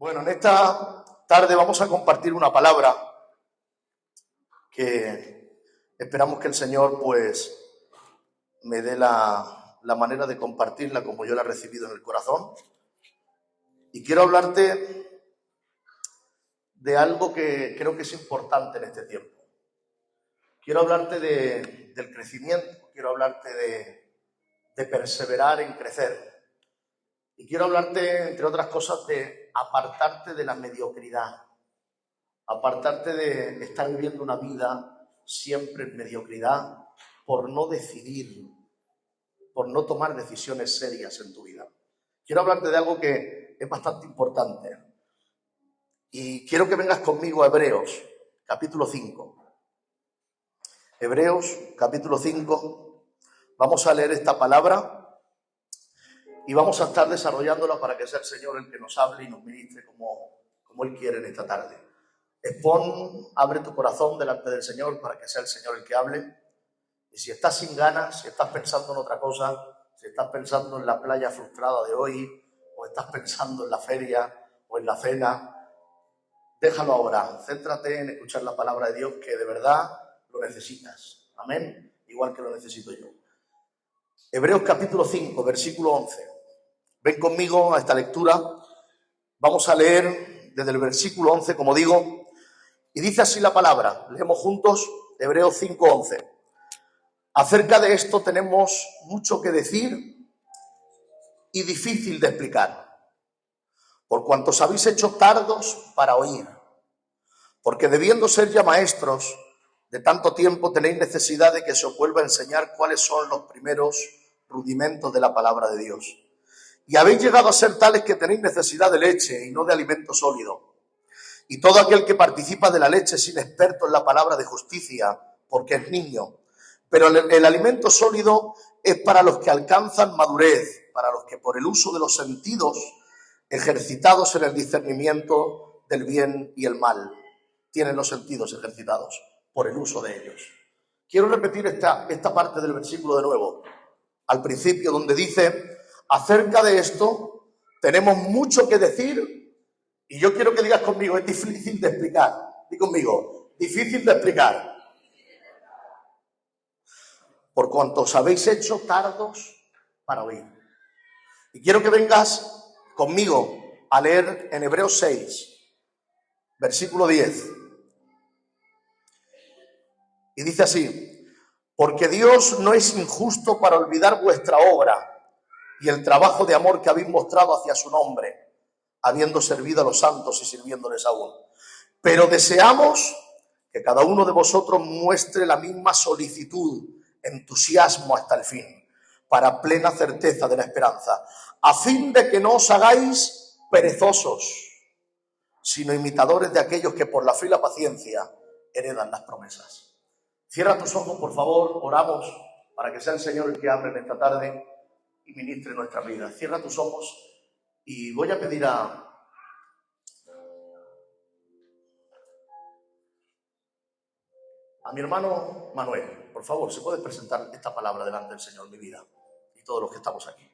Bueno, en esta tarde vamos a compartir una palabra que esperamos que el Señor pues me dé la manera de compartirla como yo la he recibido en el corazón. Y quiero hablarte de algo que creo que es importante en este tiempo. Quiero hablarte del crecimiento, quiero hablarte de perseverar en crecer. Y quiero hablarte, entre otras cosas, de apartarte de la mediocridad, apartarte de estar viviendo una vida siempre en mediocridad por no decidir, por no tomar decisiones serias en tu vida. Quiero hablarte de algo que es bastante importante y quiero que vengas conmigo a Hebreos, capítulo 5. Hebreos, capítulo 5, vamos a leer esta palabra y vamos a estar desarrollándola para que sea el Señor el que nos hable y nos ministre como Él quiere en esta tarde. Abre tu corazón delante del Señor para que sea el Señor el que hable. Y si estás sin ganas, si estás pensando en otra cosa, si estás pensando en la playa frustrada de hoy, o estás pensando en la feria o en la cena, déjalo ahora. Céntrate en escuchar la palabra de Dios, que de verdad lo necesitas. Amén. Igual que lo necesito yo. Hebreos capítulo 5, versículo 11. Ven conmigo a esta lectura. Vamos a leer desde el versículo 11, como digo, y dice así la palabra. Leemos juntos Hebreos 5, 11. Acerca de esto tenemos mucho que decir y difícil de explicar, por cuanto os habéis hecho tardos para oír, porque debiendo ser ya maestros de tanto tiempo tenéis necesidad de que se os vuelva a enseñar cuáles son los primeros rudimentos de la palabra de Dios. Y habéis llegado a ser tales que tenéis necesidad de leche y no de alimento sólido. Y todo aquel que participa de la leche es inexperto en la palabra de justicia, porque es niño. Pero el alimento sólido es para los que alcanzan madurez, para los que por el uso de los sentidos, ejercitados en el discernimiento del bien y el mal, tienen los sentidos ejercitados por el uso de ellos. Quiero repetir esta parte del versículo de nuevo, al principio, donde dice: acerca de esto tenemos mucho que decir, y yo quiero que digas conmigo, es difícil de explicar. Di conmigo, difícil de explicar. Por cuanto os habéis hecho tardos para oír. Y quiero que vengas conmigo a leer en Hebreos 6, versículo 10. Y dice así: porque Dios no es injusto para olvidar vuestra obra y el trabajo de amor que habéis mostrado hacia su nombre, habiendo servido a los santos y sirviéndoles aún. Pero deseamos que cada uno de vosotros muestre la misma solicitud, entusiasmo hasta el fin, para plena certeza de la esperanza, a fin de que no os hagáis perezosos, sino imitadores de aquellos que por la fe y la paciencia heredan las promesas. Cierra tus ojos, por favor, oramos para que sea el Señor el que hable en esta tarde y ministre nuestra vida. Cierra tus ojos y voy a pedir a mi hermano Manuel, por favor, ¿se puede presentar esta palabra delante del Señor, mi vida y todos los que estamos aquí?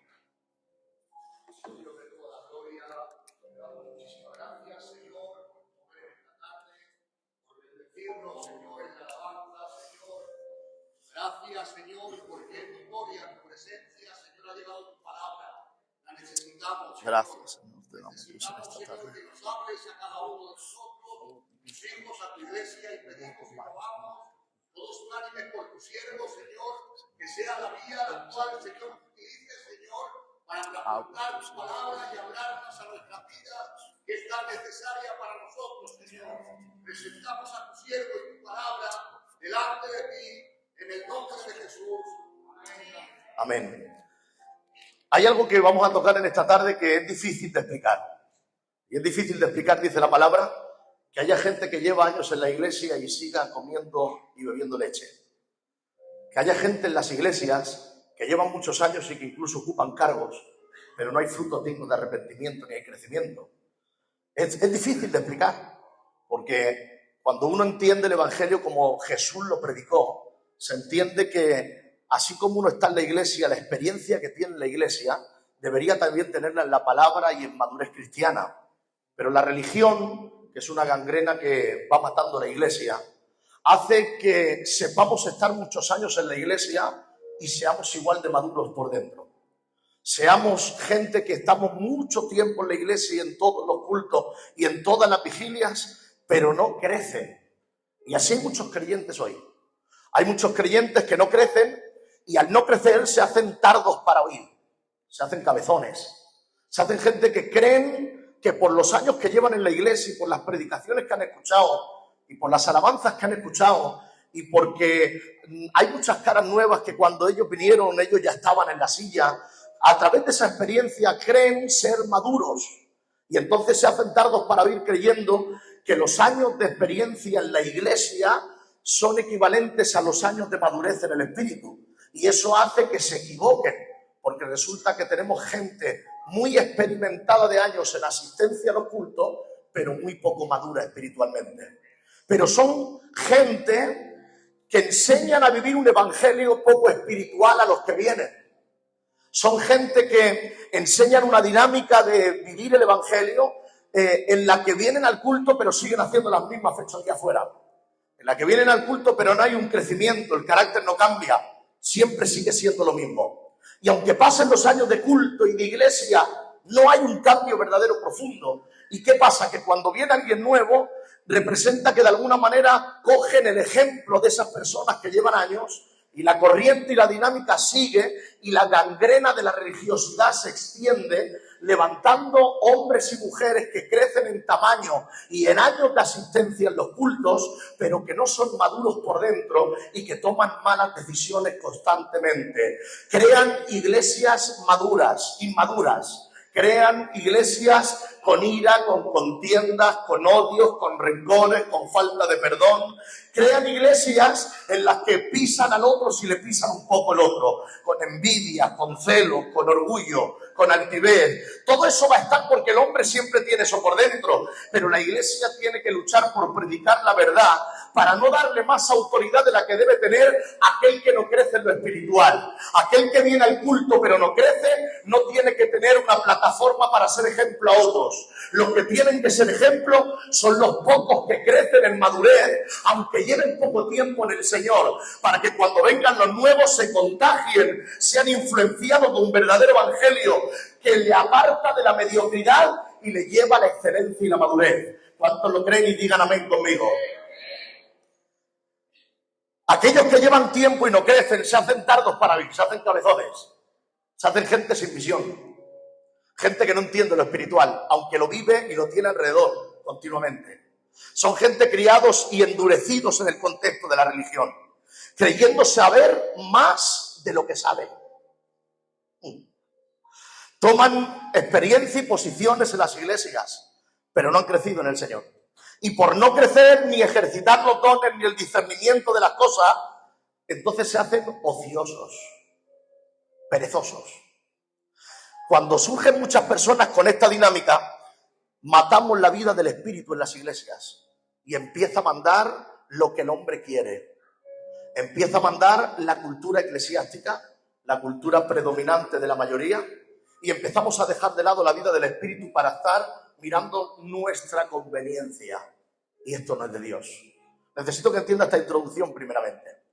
Muchísimas gracias, Señor, por ver esta tarde, por bendecirnos, Señor, en la alabanza, Señor. Gracias, Señor, porque en tu gloria, en tu presencia, Señor, ha llegado tu palabra. La necesitamos, Señor. Gracias, Señor. Necesitamos, Señor, que nos hables a cada uno de nosotros. Seguimos a tu iglesia y pedimos que lo hagamos. Todos unánimes por tu siervo, Señor, que sea la vía la cual, Señor, utilices, Señor, para transportar tu palabra y hablarnos a nuestras vidas, que es tan necesaria para nosotros, Señor. Presentamos a tu siervo y tu palabra delante de ti, en el nombre de Jesús. Amén. Amén. Hay algo que vamos a tocar en esta tarde que es difícil de explicar. Y es difícil de explicar, dice la palabra, que haya gente que lleva años en la iglesia y siga comiendo y bebiendo leche. Que haya gente en las iglesias que llevan muchos años y que incluso ocupan cargos, pero no hay frutos dignos de arrepentimiento ni hay crecimiento. Es difícil de explicar, porque cuando uno entiende el Evangelio como Jesús lo predicó, se entiende que así como uno está en la iglesia, la experiencia que tiene en la iglesia debería también tenerla en la palabra y en madurez cristiana. Pero la religión, que es una gangrena que va matando a la iglesia, hace que sepamos estar muchos años en la iglesia y seamos igual de maduros por dentro. Seamos gente que estamos mucho tiempo en la iglesia y en todos los cultos y en todas las vigilias, pero no crecen. Y así hay muchos creyentes hoy. Hay muchos creyentes que no crecen y al no crecer se hacen tardos para oír. Se hacen cabezones. Se hacen gente que creen que por los años que llevan en la iglesia y por las predicaciones que han escuchado y por las alabanzas que han escuchado y porque hay muchas caras nuevas que cuando ellos vinieron, ellos ya estaban en la silla, a través de esa experiencia creen ser maduros y entonces se hacen tardos para oír creyendo que los años de experiencia en la iglesia son equivalentes a los años de madurez en el espíritu. Y eso hace que se equivoquen, porque resulta que tenemos gente muy experimentada de años en asistencia a los cultos, pero muy poco madura espiritualmente. Pero son gente que enseñan a vivir un evangelio poco espiritual a los que vienen. Son gente que enseñan una dinámica de vivir el evangelio en la que vienen al culto pero siguen haciendo las mismas fechorías afuera. En la que vienen al culto pero no hay un crecimiento, el carácter no cambia, siempre sigue siendo lo mismo. Y aunque pasen los años de culto y de iglesia, no hay un cambio verdadero profundo. ¿Y qué pasa? Que cuando viene alguien nuevo, representa que de alguna manera cogen el ejemplo de esas personas que llevan años y la corriente y la dinámica sigue y la gangrena de la religiosidad se extiende, levantando hombres y mujeres que crecen en tamaño y en años de asistencia en los cultos, pero que no son maduros por dentro y que toman malas decisiones constantemente. Crean iglesias maduras, inmaduras. Crean iglesias con ira, con contiendas, con odios, con rencores, con falta de perdón. Crean iglesias en las que pisan al otro si le pisan un poco el otro, con envidia, con celos, con orgullo, con altivez. Todo eso va a estar porque el hombre siempre tiene eso por dentro, pero la iglesia tiene que luchar por predicar la verdad para no darle más autoridad de la que debe tener aquel que no crece en lo espiritual. Aquel que viene al culto pero no crece, no tiene que tener una plataforma para ser ejemplo a otros. Los que tienen que ser ejemplo son los pocos que crecen en madurez, aunque lleven poco tiempo en el Señor, para que cuando vengan los nuevos se contagien, sean influenciados de un verdadero evangelio que le aparta de la mediocridad y le lleva a la excelencia y la madurez. ¿Cuántos lo creen y digan amén conmigo? Aquellos que llevan tiempo y no crecen se hacen tardos para vivir, se hacen cabezones, se hacen gente sin visión, gente que no entiende lo espiritual, aunque lo vive y lo tiene alrededor continuamente. Son gente criados y endurecidos en el contexto de la religión, creyendo saber más de lo que saben. Toman experiencia y posiciones en las iglesias, pero no han crecido en el Señor. Y por no crecer ni ejercitar los dones ni el discernimiento de las cosas, entonces se hacen ociosos, perezosos. Cuando surgen muchas personas con esta dinámica, matamos la vida del espíritu en las iglesias y empieza a mandar lo que el hombre quiere. Empieza a mandar la cultura eclesiástica, la cultura predominante de la mayoría, y empezamos a dejar de lado la vida del espíritu para estar mirando nuestra conveniencia. Y esto no es de Dios. Necesito que entienda esta introducción primeramente.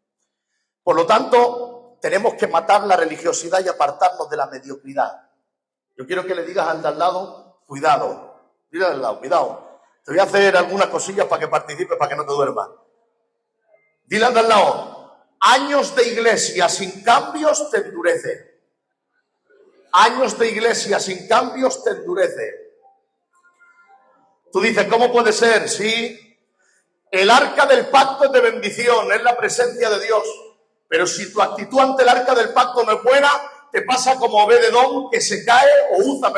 Por lo tanto, tenemos que matar la religiosidad y apartarnos de la mediocridad. Yo quiero que le digas al de al lado, cuidado. Dile al lado, cuidado. Te voy a hacer algunas cosillas para que participes, para que no te duermas. Dile al de al lado, años de iglesia sin cambios te endurece. Años de iglesia sin cambios te endurece. Tú dices, ¿cómo puede ser? Sí, el arca del pacto es de bendición, es la presencia de Dios. Pero si tu actitud ante el arca del pacto no es buena, te pasa como Obed-Edom, que se cae, o Uza,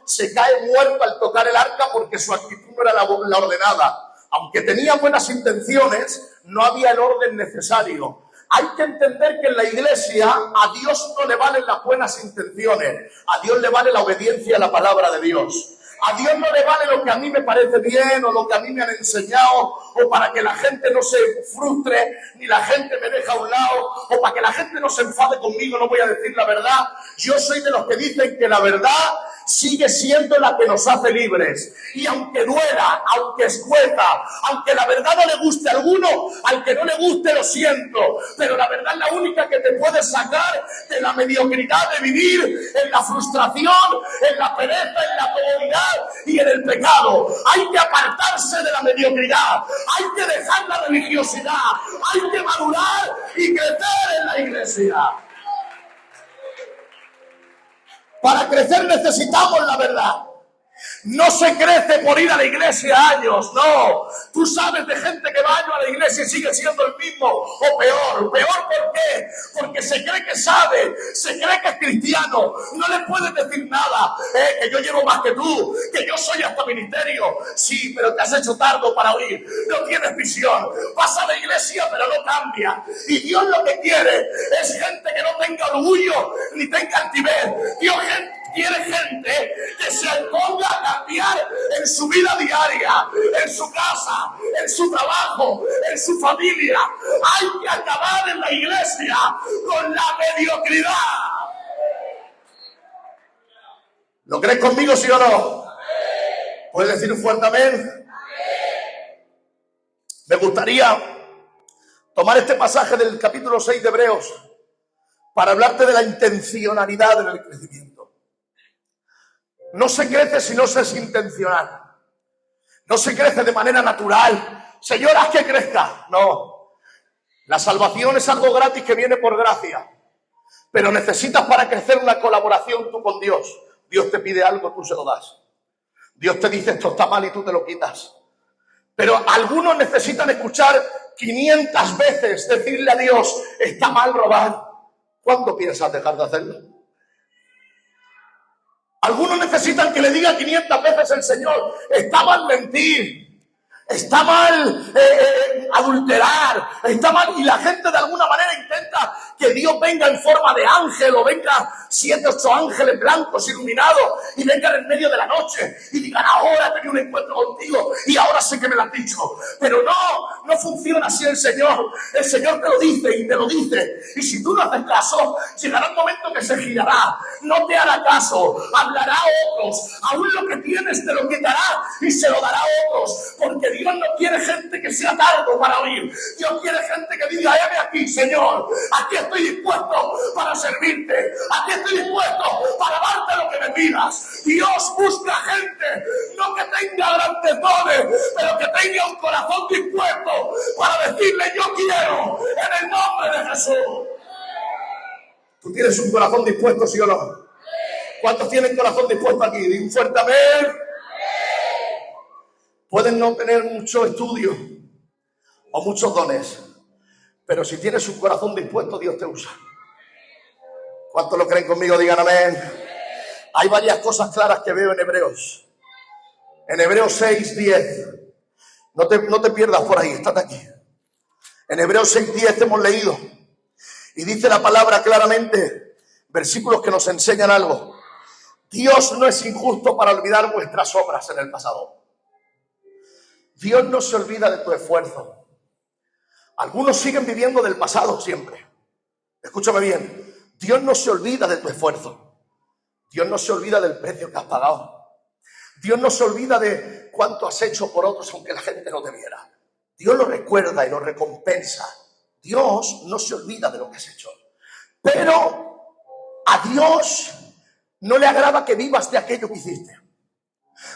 se cae muerto al tocar el arca porque su actitud no era la ordenada. Aunque tenía buenas intenciones, no había el orden necesario. Hay que entender que en la iglesia a Dios no le valen las buenas intenciones, a Dios le vale la obediencia a la palabra de Dios. A Dios no le vale lo que a mí me parece bien o lo que a mí me han enseñado, o para que la gente no se frustre, ni la gente me deje a un lado, o para que la gente no se enfade conmigo, no voy a decir la verdad. Yo soy de los que dicen que la verdad sigue siendo la que nos hace libres. Y aunque duela, aunque escueta, aunque la verdad no le guste a alguno, al que no le guste lo siento, pero la verdad es la única que te puede sacar de la mediocridad de vivir en la frustración, en la pereza, en la comodidad y en el pecado. Hay que apartarse de la mediocridad, hay que dejar la religiosidad, hay que madurar y crecer en la iglesia. Para crecer necesitamos la verdad. No se crece por ir a la iglesia años, no. Tú sabes de gente que va años a la iglesia y sigue siendo el mismo o peor. ¿Peor por qué? Porque se cree que sabe, se cree que es cristiano. No le puedes decir nada, que yo llevo más que tú, que yo soy hasta ministerio. Sí, pero te has hecho tardo para oír. No tienes visión. Vas a la iglesia, pero no cambia. Y Dios lo que quiere es gente que no tenga orgullo ni tenga altivez. Dios quiere gente que se ponga a cambiar en su vida diaria, en su casa, en su trabajo, en su familia. Hay que acabar en la iglesia con la mediocridad. ¿Lo crees conmigo, sí o no? ¿Puedes decir un fuerte amén? Me gustaría tomar este pasaje del capítulo 6 de Hebreos para hablarte de la intencionalidad en el crecimiento. No se crece si no se es intencional. No se crece de manera natural. Señor, haz que crezca. No. La salvación es algo gratis que viene por gracia. Pero necesitas para crecer una colaboración tú con Dios. Dios te pide algo, tú se lo das. Dios te dice esto está mal y tú te lo quitas. Pero algunos necesitan escuchar 500 veces decirle a Dios, está mal robar. ¿Cuándo piensas dejar de hacerlo? Algunos necesitan que le diga 500 veces el Señor, está mal mentir, está mal adulterar, está mal, y la gente de alguna manera intenta que Dios venga en forma de ángel o venga 7 o 8 ángeles blancos iluminados y vengan en medio de la noche y digan ahora he tenido un encuentro contigo y ahora sé que me lo has dicho. Pero no funciona así el Señor te lo dice y te lo dice, y si tú no haces caso llegará un momento que se girará, no te hará caso, hablará a otros, aún lo que tienes te lo quitará y se lo dará a otros, porque Dios no quiere gente que sea tardo para oír. Dios quiere gente que diga heme aquí, Señor, aquí estoy dispuesto para servirte, aquí estoy dispuesto para darte lo que me pidas. Dios busca gente no que tenga grandes dones, pero que tenga un corazón dispuesto para decirle yo quiero en el nombre de Jesús. ¿Tú tienes un corazón dispuesto, sí o no? ¿Cuántos tienen corazón dispuesto aquí? Di un fuerte amén. Pueden no tener mucho estudio o muchos dones, pero si tienes un corazón dispuesto, Dios te usa. ¿Cuántos lo creen conmigo? Digan amén. Hay varias cosas claras que veo en Hebreos. En Hebreos 6, 10. No te pierdas por ahí, estate aquí. En Hebreos 6, 10 hemos leído. Y dice la palabra claramente, versículos que nos enseñan algo. Dios no es injusto para olvidar vuestras obras en el pasado. Dios no se olvida de tu esfuerzo. Algunos siguen viviendo del pasado siempre. Escúchame bien. Dios no se olvida de tu esfuerzo. Dios no se olvida del precio que has pagado. Dios no se olvida de cuánto has hecho por otros aunque la gente no te viera. Dios lo recuerda y lo recompensa. Dios no se olvida de lo que has hecho. Pero a Dios no le agrada que vivas de aquello que hiciste.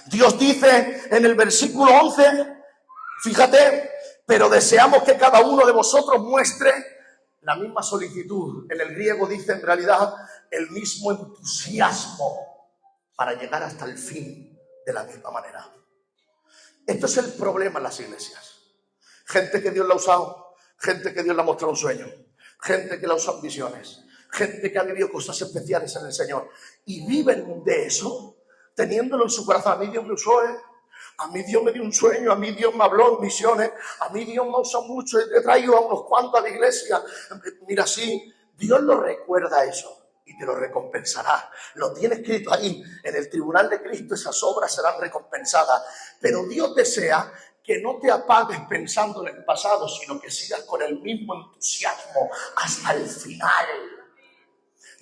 Dios dice en el versículo 11, fíjate, pero deseamos que cada uno de vosotros muestre la misma solicitud. En el griego dice en realidad el mismo entusiasmo para llegar hasta el fin de la misma manera. Esto es el problema en las iglesias. Gente que Dios la ha usado, gente que Dios le ha mostrado un sueño, gente que le ha usado visiones, gente que ha vivido cosas especiales en el Señor y viven de eso, teniéndolo en su corazón. A mí Dios me usó, a mí Dios me dio un sueño, a mí Dios me habló en visiones, a mí Dios me usa mucho, he traído a unos cuantos a la iglesia. Mira, sí, Dios lo recuerda eso y te lo recompensará. Lo tiene escrito ahí, en el tribunal de Cristo esas obras serán recompensadas. Pero Dios desea que no te apagues pensando en el pasado, sino que sigas con el mismo entusiasmo hasta el final.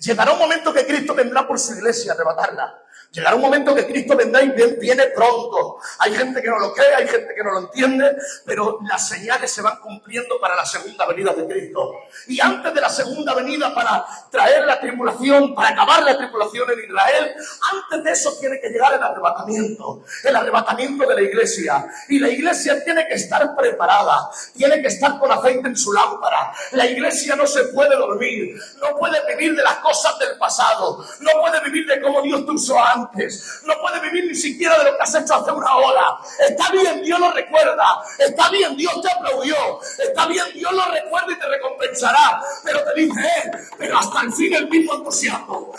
Llegará un momento que Cristo vendrá por su iglesia a arrebatarla. Llegará un momento que Cristo vendrá y viene pronto. Hay gente que no lo cree, hay gente que no lo entiende, pero las señales se van cumpliendo para la segunda venida de Cristo. Y antes de la segunda venida, para traer la tribulación, para acabar la tribulación en Israel, antes de eso tiene que llegar el arrebatamiento de la iglesia. Y la iglesia tiene que estar preparada, tiene que estar con aceite en su lámpara. La iglesia no se puede dormir, no puede vivir de las cosas del pasado, no puede vivir de cómo Dios te usó antes, no puede vivir ni siquiera de lo que has hecho hace una hora. Está bien, Dios lo recuerda, está bien, Dios te aplaudió, está bien, Dios lo recuerda y te recompensará, pero te dice, pero hasta el fin el mismo entusiasmo.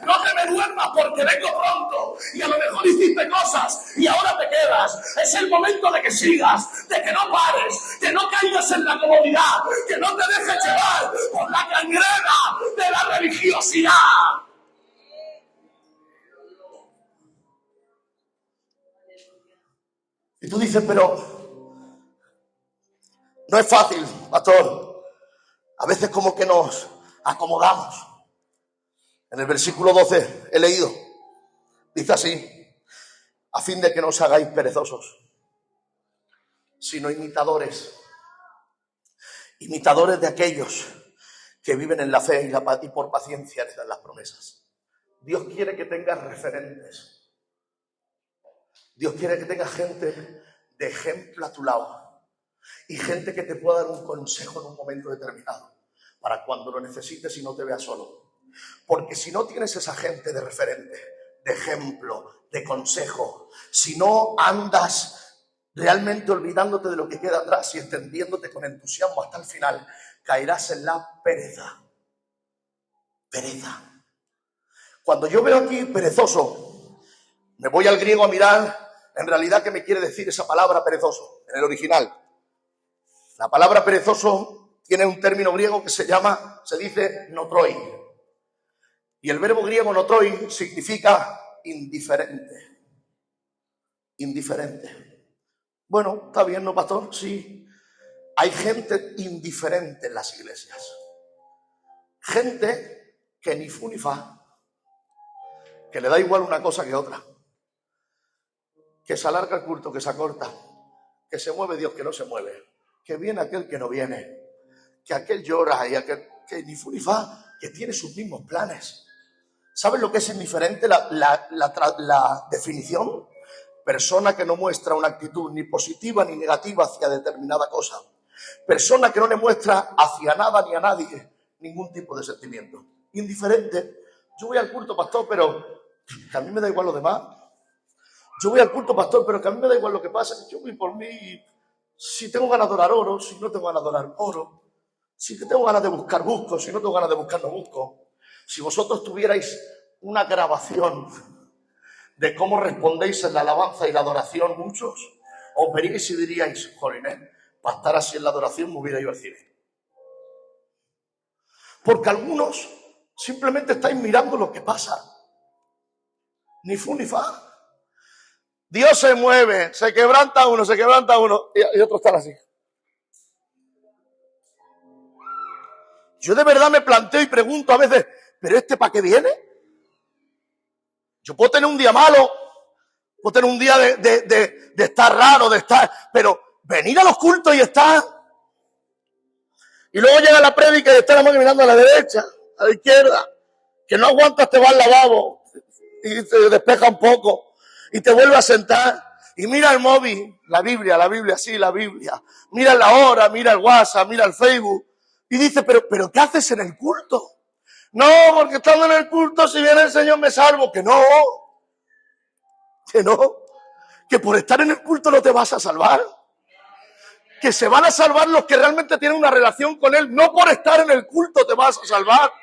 No te me duermas porque vengo pronto, y a lo mejor hiciste cosas y ahora te quedas. Es el momento de que sigas, de que no pares, que no caigas en la comodidad, que no te dejes llevar por la gangrena de la religiosidad. Y tú dices, pero no es fácil, pastor. A veces como que nos acomodamos. En el versículo 12 he leído, dice así: a fin de que no os hagáis perezosos, sino imitadores de aquellos que viven en la fe y por paciencia les dan las promesas. Dios quiere que tengas referentes. Dios quiere que tengas gente de ejemplo a tu lado y gente que te pueda dar un consejo en un momento determinado para cuando lo necesites y no te veas solo. Porque si no tienes esa gente de referente, de ejemplo, de consejo, si no andas realmente olvidándote de lo que queda atrás y extendiéndote con entusiasmo hasta el final, caerás en la pereza. Pereza. Cuando yo veo aquí perezoso, me voy al griego a mirar en realidad qué me quiere decir esa palabra perezoso en el original. La palabra perezoso tiene un término griego que se dice notroi. Y el verbo griego notroi significa indiferente. Indiferente. Bueno, está bien, ¿no, pastor? Sí. Hay gente indiferente en las iglesias. Gente que ni fu ni fa. Que le da igual una cosa que otra. Que se alarga el culto, que se acorta. Que se mueve Dios, que no se mueve. Que viene aquel que no viene. Que aquel llora y aquel que ni fu ni fa, que tiene sus mismos planes. ¿Sabes lo que es indiferente? La definición. Persona que no muestra una actitud ni positiva ni negativa hacia determinada cosa. Persona que no le muestra hacia nada ni a nadie ningún tipo de sentimiento. Indiferente. Yo voy al culto, pastor, pero que a mí me da igual lo demás. Yo voy al culto, pastor, pero que a mí me da igual lo que pasa. Yo voy por mí. Si tengo ganas de orar, oro. Si no tengo ganas de orar, oro. Si tengo ganas de buscar, busco. Si no tengo ganas de buscar, no busco. Si vosotros tuvierais una grabación de cómo respondéis en la alabanza y la adoración muchos, os veríais y diríais, jolín, para estar así en la adoración me hubiera ido al cine. Porque algunos simplemente estáis mirando lo que pasa. Ni fu ni fa. Dios se mueve, se quebranta uno y otros están así. Yo de verdad me planteo y pregunto a veces, ¿pero para qué viene? Yo puedo tener un día malo, puedo tener un día de estar raro, pero venir a los cultos y estar. Y luego llega la prédica y está la mano mirando a la derecha, a la izquierda, que no aguantas, te va al lavabo y te despeja un poco y te vuelve a sentar y mira el móvil, la Biblia, sí, la Biblia. Mira la hora, mira el WhatsApp, mira el Facebook y dice, pero ¿qué haces en el culto? No, porque estando en el culto, si viene el Señor me salvo. Que no, que por estar en el culto no te vas a salvar. Que se van a salvar los que realmente tienen una relación con Él. No por estar en el culto te vas a salvar.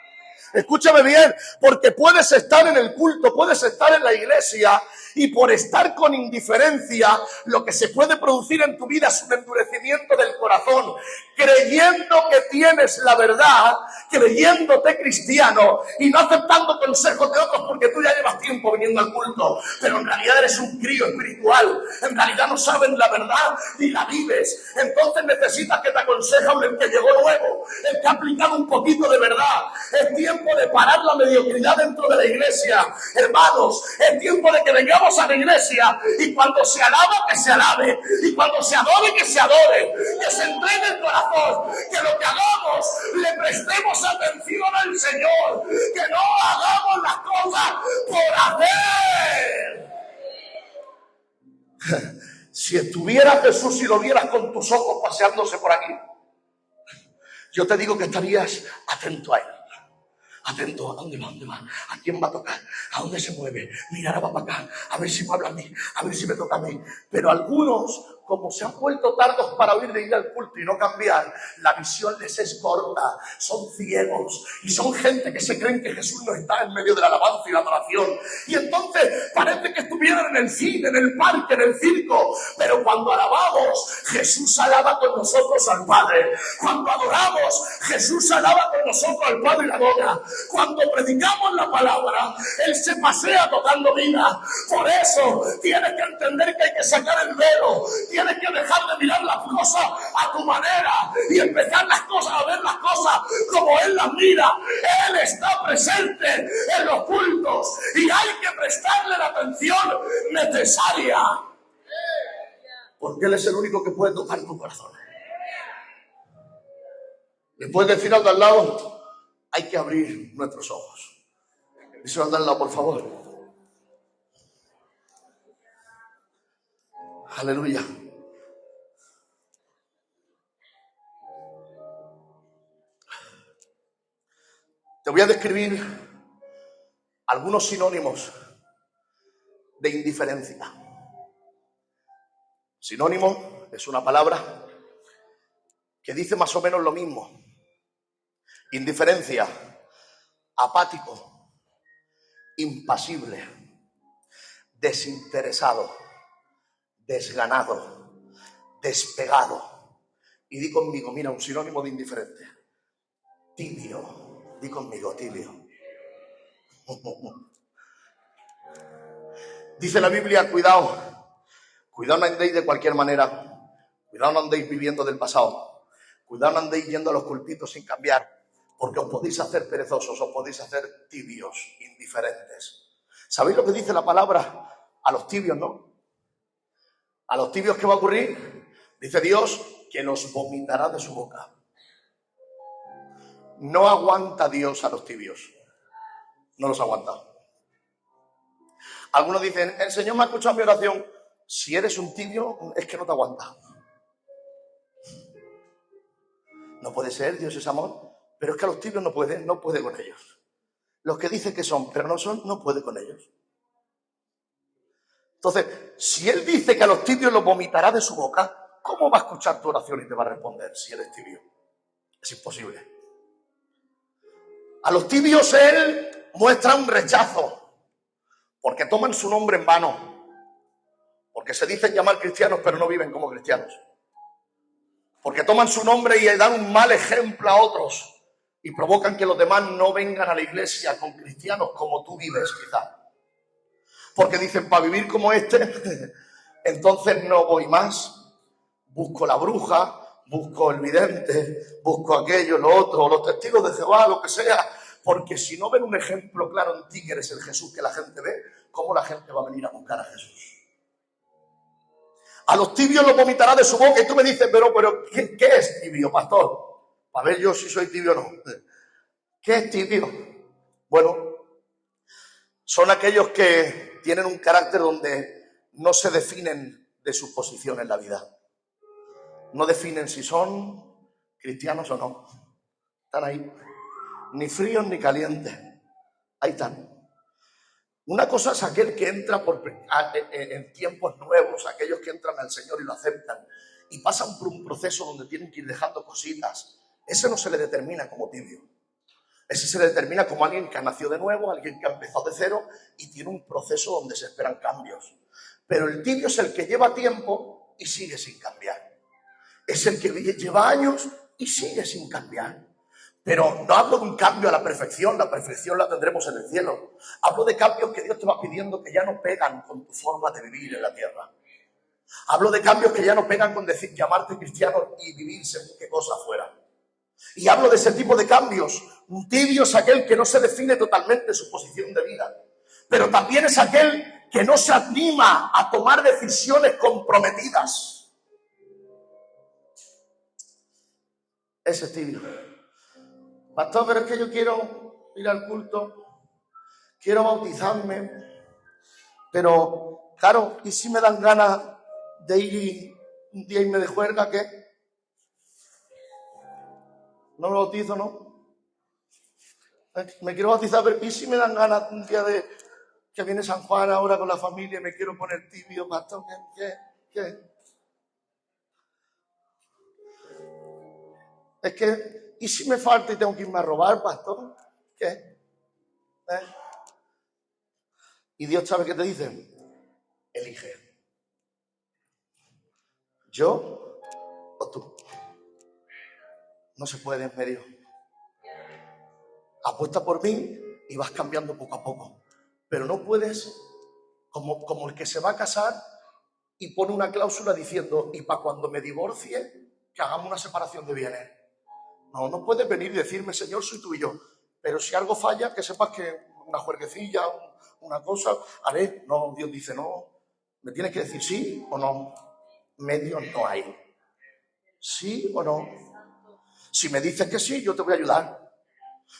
Escúchame bien, porque puedes estar en el culto, puedes estar en la iglesia Y por estar con indiferencia, lo que se puede producir en tu vida es un endurecimiento del corazón, creyendo que tienes la verdad, creyéndote cristiano y no aceptando consejos de otros porque tú ya llevas tiempo viniendo al culto, pero en realidad eres un crío espiritual, en realidad no sabes la verdad y la vives. Entonces necesitas que te aconseje el que llegó nuevo, el que ha aplicado un poquito de verdad. Es tiempo de parar la mediocridad dentro de la iglesia, hermanos. Es tiempo de que vengamos a la iglesia y cuando se alaba, que se alabe, y cuando se adore, que se adore, que se entregue el corazón, que lo que hagamos le prestemos atención al Señor, que no hagamos las cosas por hacer. Si estuviera Jesús y lo vieras con tus ojos paseándose por aquí, yo te digo que estarías atento a él. Atento, ¿a dónde va? ¿Dónde va? ¿A quién va a tocar? ¿A dónde se mueve? Mira, ahora va para acá, a ver si me habla a mí, a ver si me toca a mí. Pero algunos, como se han vuelto tardos para oír de ir al culto y no cambiar, la visión les es corta, son ciegos y son gente que se creen que Jesús no está en medio de la alabanza y la adoración. Y entonces parece que estuvieran en el cine, en el parque, en el circo, pero cuando alabamos, Jesús alaba con nosotros al Padre. Cuando adoramos, Jesús alaba con nosotros al Padre y la adora. Cuando predicamos la palabra, Él se pasea tocando vida. Por eso tienes que entender que hay que sacar el velo. Tienes que dejar de mirar las cosas a tu manera y empezar las cosas a ver las cosas como Él las mira. Él está presente en los cultos y hay que prestarle la atención necesaria. Porque Él es el único que puede tocar tu corazón. Le puedes decir al de al lado, hay que abrir nuestros ojos. Díselo al de al lado, por favor. Aleluya. Te voy a describir algunos sinónimos de indiferencia. Sinónimo es una palabra que dice más o menos lo mismo. Indiferencia, apático, impasible, desinteresado, desganado, despegado. Y di conmigo, mira, un sinónimo de indiferente. Tibio. Di conmigo, tibio. Dice la Biblia, cuidado no andéis de cualquier manera, cuidado no andéis viviendo del pasado, cuidado no andéis yendo a los cultitos sin cambiar, porque os podéis hacer perezosos, os podéis hacer tibios, indiferentes. ¿Sabéis lo que dice la palabra a los tibios, no? A los tibios, ¿qué va a ocurrir? Dice Dios que los vomitará de su boca. No aguanta Dios a los tibios. No los aguanta. Algunos dicen, el Señor me ha escuchado mi oración. Si eres un tibio, es que no te aguanta. No puede ser, Dios es amor. Pero es que a los tibios no puede con ellos. Los que dicen que son, pero no son, no puede con ellos. Entonces, si Él dice que a los tibios los vomitará de su boca, ¿cómo va a escuchar tu oración y te va a responder si Él es tibio? Es imposible. A los tibios Él muestra un rechazo, porque toman su nombre en vano, porque se dicen llamar cristianos, pero no viven como cristianos, porque toman su nombre y dan un mal ejemplo a otros y provocan que los demás no vengan a la iglesia con cristianos como tú vives, quizá. Porque dicen, para vivir como este, entonces no voy más, busco la bruja, busco el vidente, busco aquello, lo otro, los testigos de Jehová, lo que sea, porque si no ven un ejemplo claro en ti que eres el Jesús que la gente ve, ¿cómo la gente va a venir a buscar a Jesús? A los tibios los vomitará de su boca y tú me dices, pero ¿qué es tibio, pastor? Para ver yo si soy tibio o no. ¿Qué es tibio? Bueno, son aquellos que tienen un carácter donde no se definen de su posición en la vida. No definen si son cristianos o no. Están ahí. Ni fríos ni calientes. Ahí están. Una cosa es aquel que entra en tiempos nuevos, aquellos que entran al Señor y lo aceptan y pasan por un proceso donde tienen que ir dejando cositas. Ese no se le determina como tibio. Ese se determina como alguien que ha nacido de nuevo, alguien que ha empezado de cero y tiene un proceso donde se esperan cambios. Pero el tibio es el que lleva tiempo y sigue sin cambiar. Es el que lleva años y sigue sin cambiar. Pero no hablo de un cambio a la perfección la tendremos en el cielo. Hablo de cambios que Dios te va pidiendo que ya no pegan con tu forma de vivir en la tierra. Hablo de cambios que ya no pegan con decir llamarte cristiano y vivir según qué cosa fuera. Y hablo de ese tipo de cambios. Un tibio es aquel que no se define totalmente su posición de vida, pero también es aquel que no se anima a tomar decisiones comprometidas. Ese es tibio. Pastor, pero es que yo quiero ir al culto, quiero bautizarme, pero claro, ¿y si me dan ganas de ir un día irme de juerga, qué? No me bautizo, ¿no? Me quiero bautizar, pero ¿y si me dan ganas un día de que viene San Juan ahora con la familia y me quiero poner tibio, pastor? ¿Qué? Es que, ¿y si me falta y tengo que irme a robar, pastor? ¿Qué? Y Dios sabe qué te dice. Elige. ¿Yo o tú? No se puede en medio. Apuesta por mí y vas cambiando poco a poco. Pero no puedes, como el que se va a casar y pone una cláusula diciendo, y para cuando me divorcie, que hagamos una separación de bienes. No puedes venir y decirme, Señor, soy tú y yo. Pero si algo falla, que sepas que una juerguecilla, una cosa, haré. No, Dios dice, no. Me tienes que decir sí o no. Medios no hay. ¿Sí o no? Si me dices que sí, yo te voy a ayudar.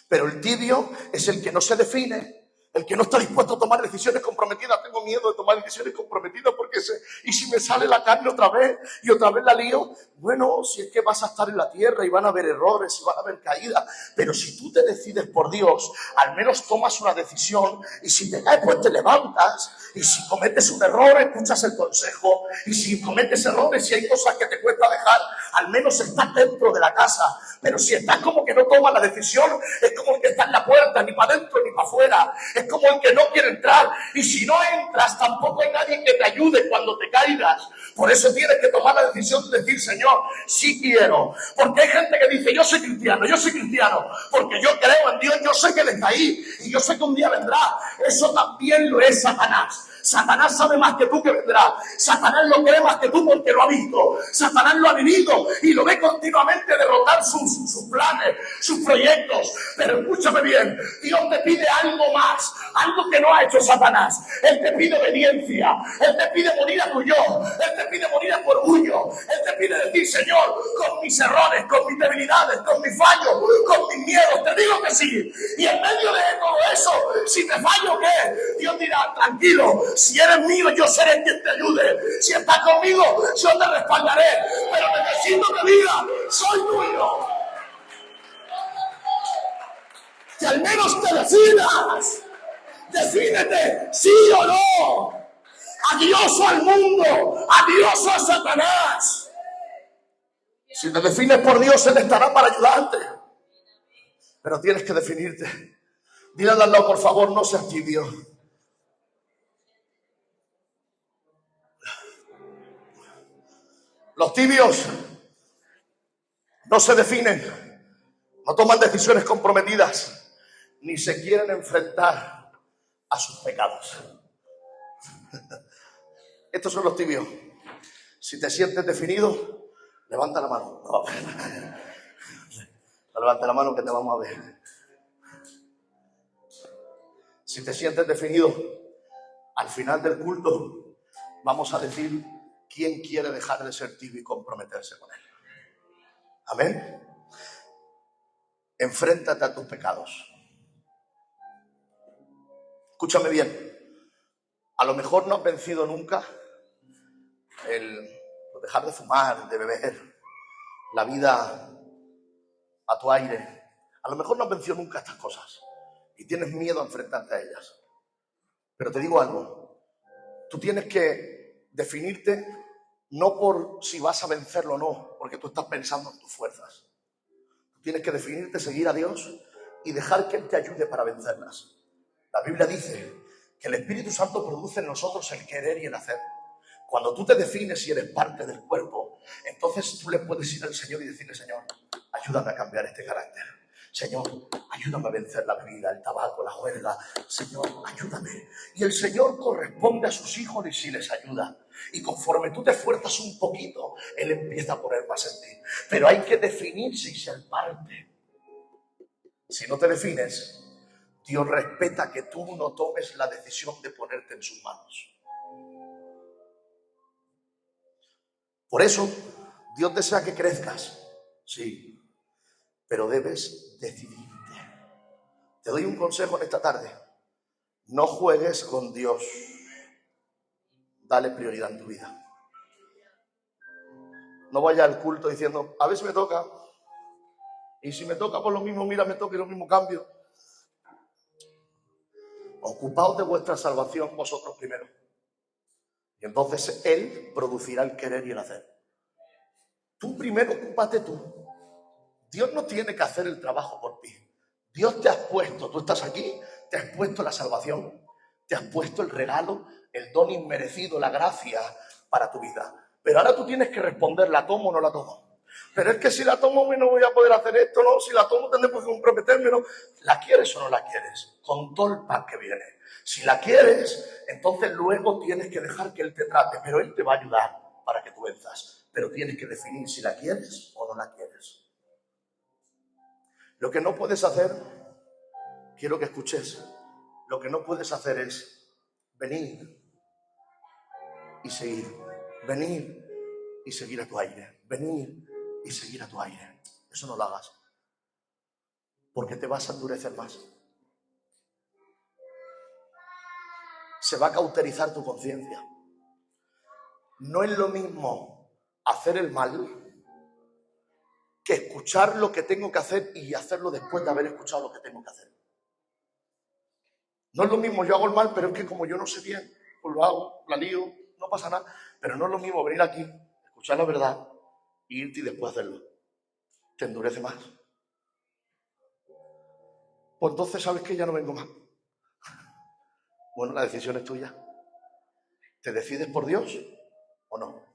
Pero el tibio es el que no se define, el que no está dispuesto a tomar decisiones comprometidas. Tengo miedo de tomar decisiones comprometidas porque ¿y si me sale la carne otra vez y otra vez la lío? Bueno, si es que vas a estar en la tierra y van a haber errores y van a haber caídas, pero si tú te decides por Dios, al menos tomas una decisión y si te caes pues te levantas, y si cometes un error escuchas el consejo, y si cometes errores y hay cosas que te cuesta dejar, al menos estás dentro de la casa. Pero si estás como que no tomas la decisión, es como el que está en la puerta, ni para adentro ni para afuera. Es como el que no quiere entrar. Y si no entras, tampoco hay nadie que te ayude cuando te caigas. Por eso tienes que tomar la decisión de decir, Señor, sí quiero. Porque hay gente que dice, yo soy cristiano, porque yo creo en Dios, yo sé que Él está ahí y yo sé que un día vendrá. Eso también lo es Satanás. Satanás sabe más que tú que vendrá. Satanás lo cree más que tú porque lo ha visto. Satanás lo ha vivido y lo ve continuamente derrotar sus planes, sus proyectos. Pero escúchame bien, Dios te pide algo más, algo que no ha hecho Satanás. Él te pide obediencia, Él te pide morir a tu yo, Él te pide morir a tu orgullo, Él te pide decir, Señor, con mis errores, con mis debilidades, con mis fallos, con mis miedos, te digo que sí. Y en medio de todo eso, si te fallo, ¿qué? Dios dirá, tranquilo, si eres mío, yo seré quien te ayude. Si estás conmigo, yo te respaldaré. Pero necesito que digas, soy tuyo. Que al menos te decidas. Defínete, sí o no. A Dios o al mundo, a Dios o a Satanás. Si te defines por Dios, Él estará para ayudarte. Pero tienes que definirte. Dile al lado, por favor, no seas tibio. Los tibios no se definen, no toman decisiones comprometidas, ni se quieren enfrentar a sus pecados. Estos son los tibios. Si te sientes definido, levanta la mano. No levanta la mano que te vamos a ver. Si te sientes definido, al final del culto vamos a decir quién quiere dejar de ser tibio y comprometerse con Él. Amén. Enfréntate a tus pecados. Escúchame bien. A lo mejor no has vencido nunca el dejar de fumar, de beber, la vida a tu aire. A lo mejor no has vencido nunca estas cosas y tienes miedo a enfrentarte a ellas. Pero te digo algo. Tú tienes que definirte no por si vas a vencerlo o no, porque tú estás pensando en tus fuerzas. Tú tienes que definirte, seguir a Dios y dejar que Él te ayude para vencerlas. La Biblia dice que el Espíritu Santo produce en nosotros el querer y el hacer. Cuando tú te defines y eres parte del cuerpo, entonces tú le puedes ir al Señor y decirle: Señor, ayúdame a cambiar este carácter. Señor, ayúdame a vencer la bebida, el tabaco, la juerga. Señor, ayúdame. Y el Señor corresponde a sus hijos y sí les ayuda. Y conforme tú te esfuerzas un poquito, Él empieza a poner más en ti. Pero hay que definirse y ser parte. Si no te defines, Dios respeta que tú no tomes la decisión de ponerte en sus manos. Por eso, Dios desea que crezcas, sí, pero debes decidirte. Te doy un consejo en esta tarde: no juegues con Dios, dale prioridad en tu vida. No vayas al culto diciendo: a ver si me toca, y si me toca por lo mismo, mira, me toca y lo mismo cambio. Ocupaos de vuestra salvación vosotros primero, y entonces Él producirá el querer y el hacer. Tú primero ocúpate tú. Dios no tiene que hacer el trabajo por ti. Dios te has puesto, tú estás aquí, te has puesto la salvación, te has puesto el regalo, el don inmerecido, la gracia para tu vida. Pero ahora tú tienes que responder: ¿la tomo o no la tomo? Pero es que si la tomo no voy a poder hacer esto, no, si la tomo tendré que comprometérmelo. ¿La quieres o no la quieres? Con todo el pan que viene. Si la quieres, entonces luego tienes que dejar que Él te trate, pero Él te va a ayudar para que tú venzas. Pero tienes que definir si la quieres o no la quieres. Lo que no puedes hacer, quiero que escuches, lo que no puedes hacer es venir y seguir, venir y seguir a tu aire, venir y seguir a tu aire. Eso no lo hagas, porque te vas a endurecer más. Se va a cauterizar tu conciencia. No es lo mismo hacer el mal que escuchar lo que tengo que hacer y hacerlo después de haber escuchado lo que tengo que hacer. No es lo mismo: yo hago el mal, pero es que como yo no sé bien, pues lo hago, la lío, no pasa nada. Pero no es lo mismo venir aquí, escuchar la verdad y irte y después hacerlo. Te endurece más. Pues entonces, ¿sabes qué? Ya no vengo más. Bueno, la decisión es tuya. ¿Te decides por Dios o no?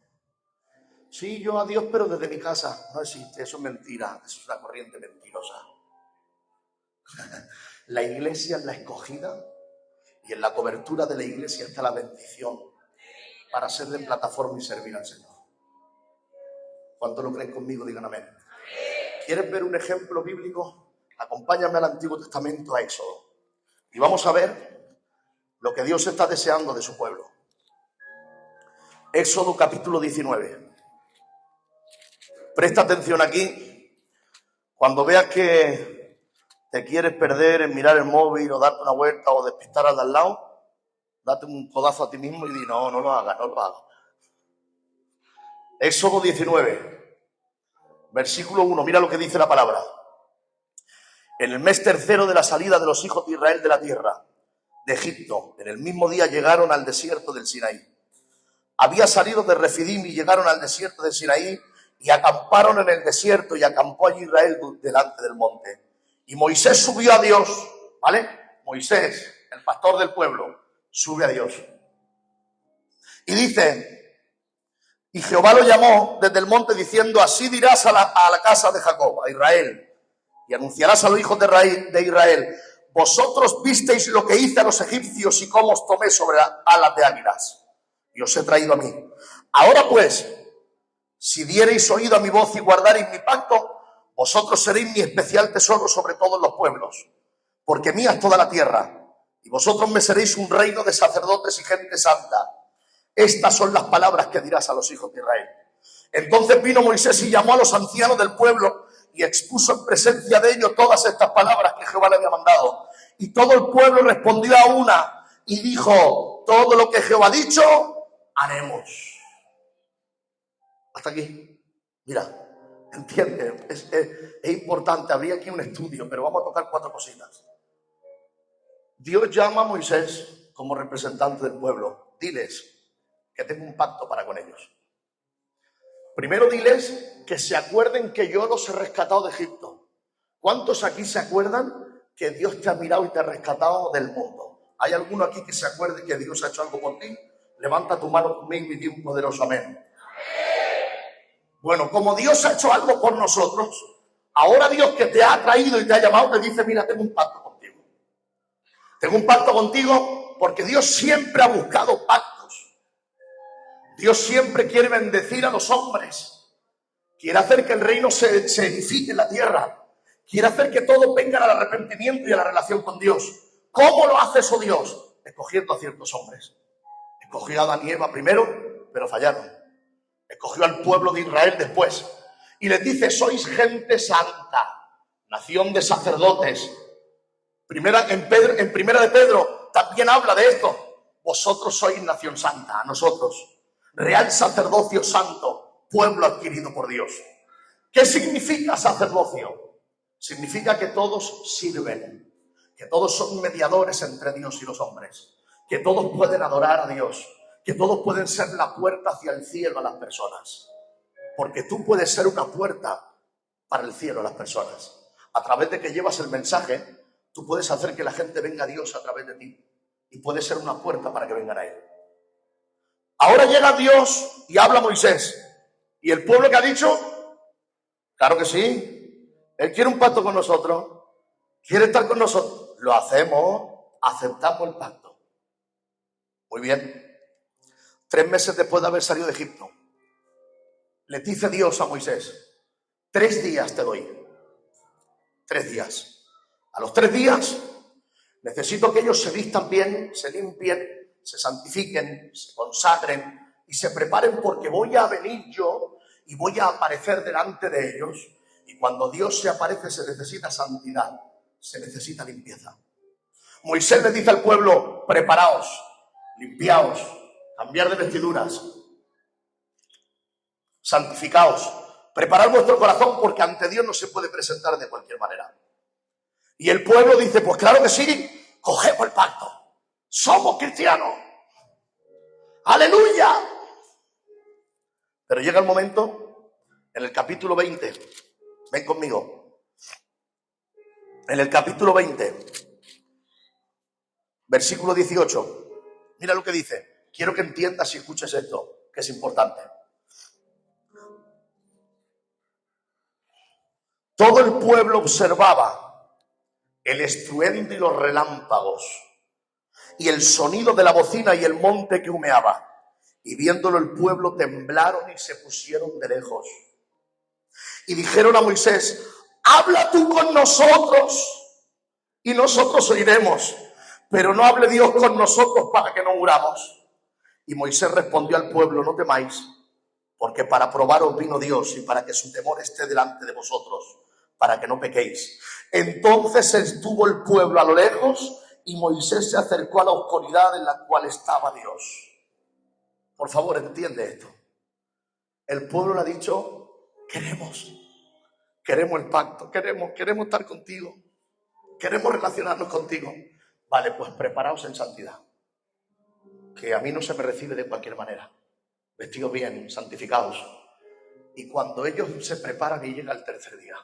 Sí, yo a Dios, pero desde mi casa. No existe, eso es mentira, eso es una corriente mentirosa. La iglesia es la escogida y en la cobertura de la iglesia está la bendición para ser de plataforma y servir al Señor. ¿Cuántos lo creen conmigo? Digan amén. ¿Quieres ver un ejemplo bíblico? Acompáñame al Antiguo Testamento, a Éxodo. Y vamos a ver lo que Dios está deseando de su pueblo. Éxodo capítulo 19. Presta atención aquí. Cuando veas que te quieres perder en mirar el móvil o darte una vuelta o despistar al de al lado, date un codazo a ti mismo y di: no, no lo hagas, no lo hagas. Éxodo 19, versículo 1, mira lo que dice la palabra. En el mes tercero de la salida de los hijos de Israel de la tierra de Egipto, en el mismo día llegaron al desierto del Sinaí. Había salido de Refidim y llegaron al desierto del Sinaí y acamparon en el desierto, y acampó allí Israel delante del monte. Y Moisés subió a Dios, ¿vale? Moisés, el pastor del pueblo, sube a Dios. Y dice: y Jehová lo llamó desde el monte diciendo: así dirás a la casa de Jacob, a Israel, y anunciarás a los hijos de Israel: vosotros visteis lo que hice a los egipcios y cómo os tomé sobre alas de águilas, y os he traído a mí. Ahora pues, si diereis oído a mi voz y guardareis mi pacto, vosotros seréis mi especial tesoro sobre todos los pueblos, porque mía es toda la tierra, y vosotros me seréis un reino de sacerdotes y gente santa. Estas son las palabras que dirás a los hijos de Israel. Entonces vino Moisés y llamó a los ancianos del pueblo y expuso en presencia de ellos todas estas palabras que Jehová le había mandado. Y todo el pueblo respondió a una y dijo: todo lo que Jehová ha dicho, haremos. Hasta aquí. Mira, entiende, es importante. Habría aquí un estudio, pero vamos a tocar 4 cositas. Dios llama a Moisés como representante del pueblo. Diles que tengo un pacto para con ellos. Primero diles que se acuerden que yo los he rescatado de Egipto. ¿Cuántos aquí se acuerdan que Dios te ha mirado y te ha rescatado del mundo. ¿Hay alguno aquí que se acuerde que Dios ha hecho algo por ti? Levanta tu mano conmigo y di un poderoso amén. Bueno, como Dios ha hecho algo por nosotros, ahora Dios que te ha traído y te ha llamado te dice, mira, tengo un pacto contigo. Tengo un pacto contigo porque Dios siempre ha buscado pactos. Dios siempre quiere bendecir a los hombres. Quiere hacer que el reino se edifique en la tierra. Quiere hacer que todos vengan al arrepentimiento y a la relación con Dios. ¿Cómo lo hace eso Dios? Escogiendo a ciertos hombres. Escogió a Adán y Eva primero, pero fallaron. Escogió al pueblo de Israel después. Y les dice, sois gente santa, nación de sacerdotes. En primera de Pedro también habla de esto. Vosotros sois nación santa, a nosotros. Real sacerdocio santo, pueblo adquirido por Dios. ¿Qué significa sacerdocio? Significa que todos sirven, que todos son mediadores entre Dios y los hombres, que todos pueden adorar a Dios, que todos pueden ser la puerta hacia el cielo a las personas. Porque tú puedes ser una puerta para el cielo a las personas. A través de que llevas el mensaje, tú puedes hacer que la gente venga a Dios a través de ti. Y puedes ser una puerta para que vengan a Él. Ahora llega Dios y habla a Moisés. ¿Y el pueblo que ha dicho? Claro que sí. Él quiere un pacto con nosotros. Quiere estar con nosotros. Lo hacemos. Aceptamos el pacto. Muy bien. 3 meses después de haber salido de Egipto, le dice Dios a Moisés, 3 días te doy. 3 días. A los 3 días necesito que ellos se vistan bien, se limpien, se santifiquen, se consagren y se preparen porque voy a venir yo y voy a aparecer delante de ellos. Y cuando Dios se aparece se necesita santidad, se necesita limpieza. Moisés le dice al pueblo, preparaos, limpiaos, cambiar de vestiduras, santificaos, preparad vuestro corazón porque ante Dios no se puede presentar de cualquier manera. Y el pueblo dice, pues claro que sí, cogemos el pacto, somos cristianos, aleluya. Pero llega el momento, en el capítulo 20, ven conmigo, en el capítulo 20, versículo 18, mira lo que dice. Quiero que entiendas y escuches esto, que es importante. Todo el pueblo observaba el estruendo y los relámpagos y el sonido de la bocina y el monte que humeaba. Y viéndolo el pueblo temblaron y se pusieron de lejos. Y dijeron a Moisés, habla tú con nosotros y nosotros oiremos, pero no hable Dios con nosotros para que no muramos. Y Moisés respondió al pueblo, no temáis, porque para probaros vino Dios y para que su temor esté delante de vosotros, para que no pequéis. Entonces estuvo el pueblo a lo lejos y Moisés se acercó a la oscuridad en la cual estaba Dios. Por favor, entiende esto. El pueblo le ha dicho, queremos el pacto, queremos estar contigo, queremos relacionarnos contigo. Vale, pues preparaos en santidad. Que a mí no se me recibe de cualquier manera. Vestidos bien, santificados. Y cuando ellos se preparan y llega el 3er día,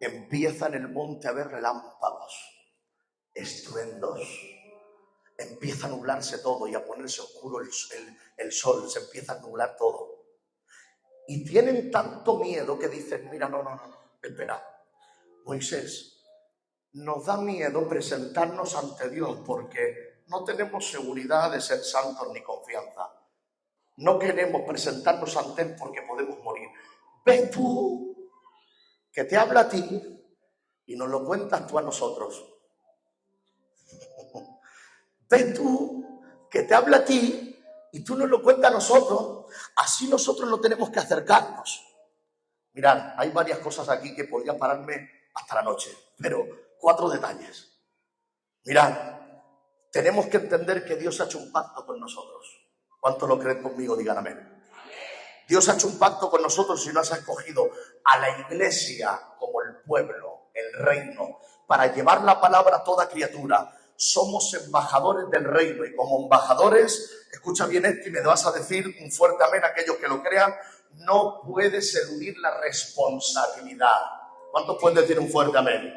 empieza en el monte a haber relámpagos, estruendos. Empieza a nublarse todo y a ponerse oscuro el sol, se empieza a nublar todo. Y tienen tanto miedo que dicen, mira, no, espera. Moisés, nos da miedo presentarnos ante Dios porque no tenemos seguridad de ser santos ni confianza. No queremos presentarnos ante Él porque podemos morir. Ves tú que te habla a ti y nos lo cuentas tú a nosotros. Ves tú que te habla a ti y tú nos lo cuentas a nosotros. Así nosotros no tenemos que acercarnos. Mirad, hay varias cosas aquí que podría pararme hasta la noche, pero 4 detalles. Mirad. Tenemos que entender que Dios ha hecho un pacto con nosotros. ¿Cuántos lo creen conmigo? Digan amén. Dios ha hecho un pacto con nosotros y nos ha escogido a la iglesia como el pueblo, el reino, para llevar la palabra a toda criatura. Somos embajadores del reino y como embajadores, escucha bien esto y me vas a decir un fuerte amén a aquellos que lo crean, no puedes eludir la responsabilidad. ¿Cuántos pueden decir un fuerte amén?